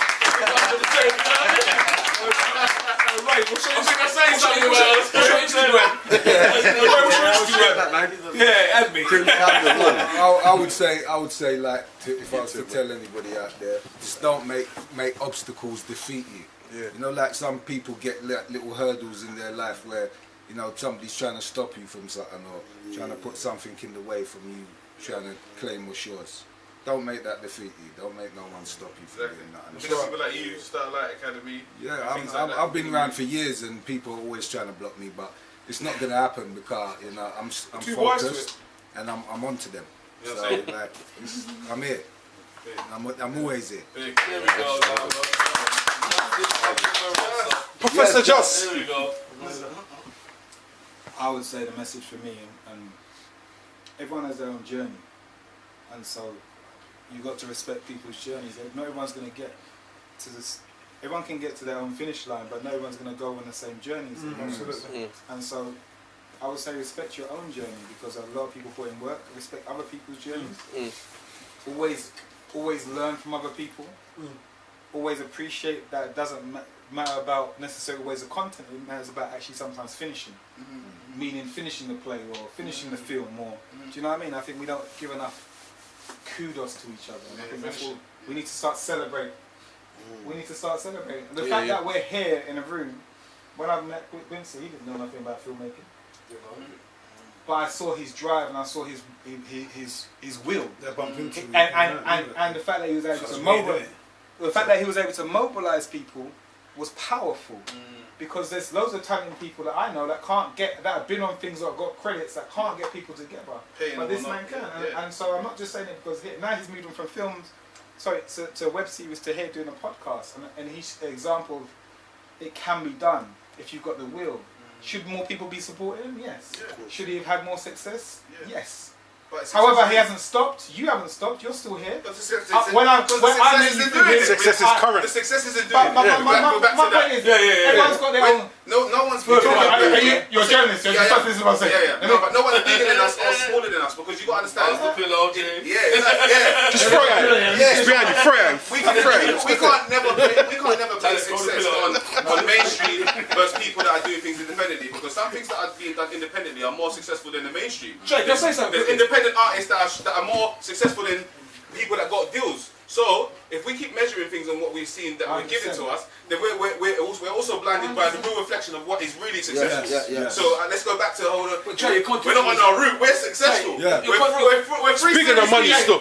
Right, what's your I think I say something. Yeah, add me. I would say like if I was to tell anybody out there, just don't make obstacles defeat you. Yeah. You know, like some people get like little hurdles in their life where, you know, somebody's trying to stop you from something or trying to put something in the way from you trying to claim what's yours. Don't make that defeat you. Don't make no one stop you from doing that. People like you, Starlight Academy. Yeah, I've been around for years and people are always trying to block me, but it's not going to happen because, you know, I'm focused and I'm onto them. You know So, like, I'm here. I'm always here. There we go. Professor Joss. There we go. I would say the message for me, and everyone has their own journey, and so you got to respect people's journeys. Not everyone's going to get to this. Everyone can get to their own finish line, but no everyone's going to go on the same journey. Absolutely. And so I would say respect your own journey, because a lot of people put in work. Respect other people's journeys. Always learn from other people. Always appreciate that it doesn't matter about necessarily always the content. It matters about actually sometimes finishing, meaning finishing the play or finishing the film. Or do you know what I mean? I think we don't give enough kudos to each other. And I think that's what we need to start celebrating. We need to start celebrating. And the fact that we're here in a room. When I met Quincy, he didn't know nothing about filmmaking. But I saw his drive and I saw his will. And the fact that he was able to mobilize. The fact that he was able to mobilize people was powerful, because there's loads of talented people that I know that can't get, that have been on things or got credits that can't get people together. But this man can, and so I'm not just saying it because now he's moved on from films, to a web series to here doing a podcast, and he's the example of it can be done if you've got the will. Should more people be supporting him? Yes. Should he have had more success? Yes. However, he hasn't stopped. You haven't stopped. You're still here. But the success isn't doing it. Success is current. The success isn't doing it. My point is, everyone's got their own. No one's You're a journalist. You're just this is what I'm saying. No, but no one's bigger than us or smaller than us, because you got to understand. That's the pillow, James. Just throw it at him. Just behind you. Throw it at him. We can't never base success on mainstream versus people that are doing things independently, because some things that are being done independently are more successful than the mainstream. Jay, can I say something? There's independent artists that are more successful than people that got deals. So if we keep measuring things on what we've seen that were given to us, then we're also blinded by the real reflection of what is really successful. So let's go back to the whole. We're not on our route. We're successful. We're free. Bigger than money still.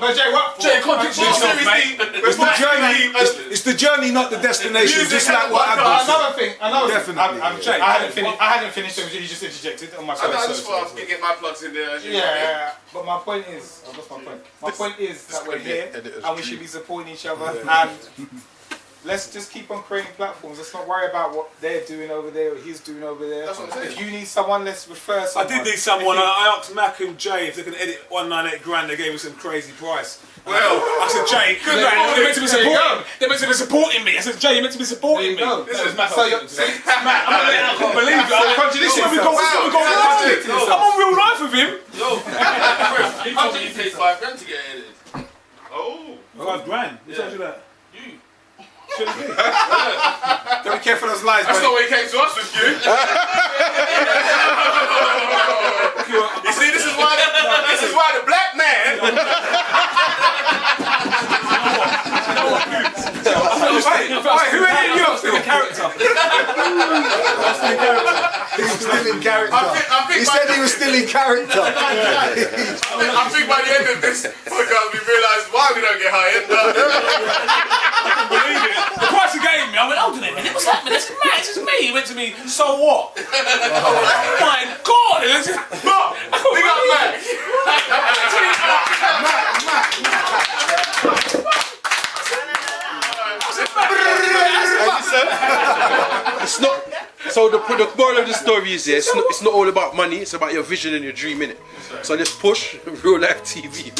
It's the journey, not the destination. Just like what Another thing. Definitely. I hadn't finished. You just interjected on my. I just thought I'd get my plugs in there. Yeah, but my point is, I lost my point. My point is that we're here and we should be supporting each other, and let's just keep on creating platforms. Let's not worry about what they're doing over there or he's doing over there. That's what I'm saying. If you need someone, let's refer someone. I did need someone. I asked Mac and Jay if they can edit 198 grand. They gave me some crazy price. Well, I said, Jay, they're meant to be supporting. They're meant to be supporting me. I said, Jay, you're meant to be supporting me. No, This is Matt. So you're, Matt, I can't believe it. I'm on real life with him. Yo, he told me you paid £5 to get edited. Oh. £5 Who told you that? You. don't be careful of those lies. That's not what he came to us with, you. You see, this is why the black man. Who edited you? I'm still in character. He was still in character. He said he was still in character. I think by the end of this podcast we realise why we don't get hired. Believe it. The price he gave me, I went, hold on a minute, what's happening? This is Matt, this is me. He went to me, so what? Oh my God! We got Matt. It's not. So the moral of the story is it's not all about money. It's about your vision and your dream, innit? So let's push real life TV.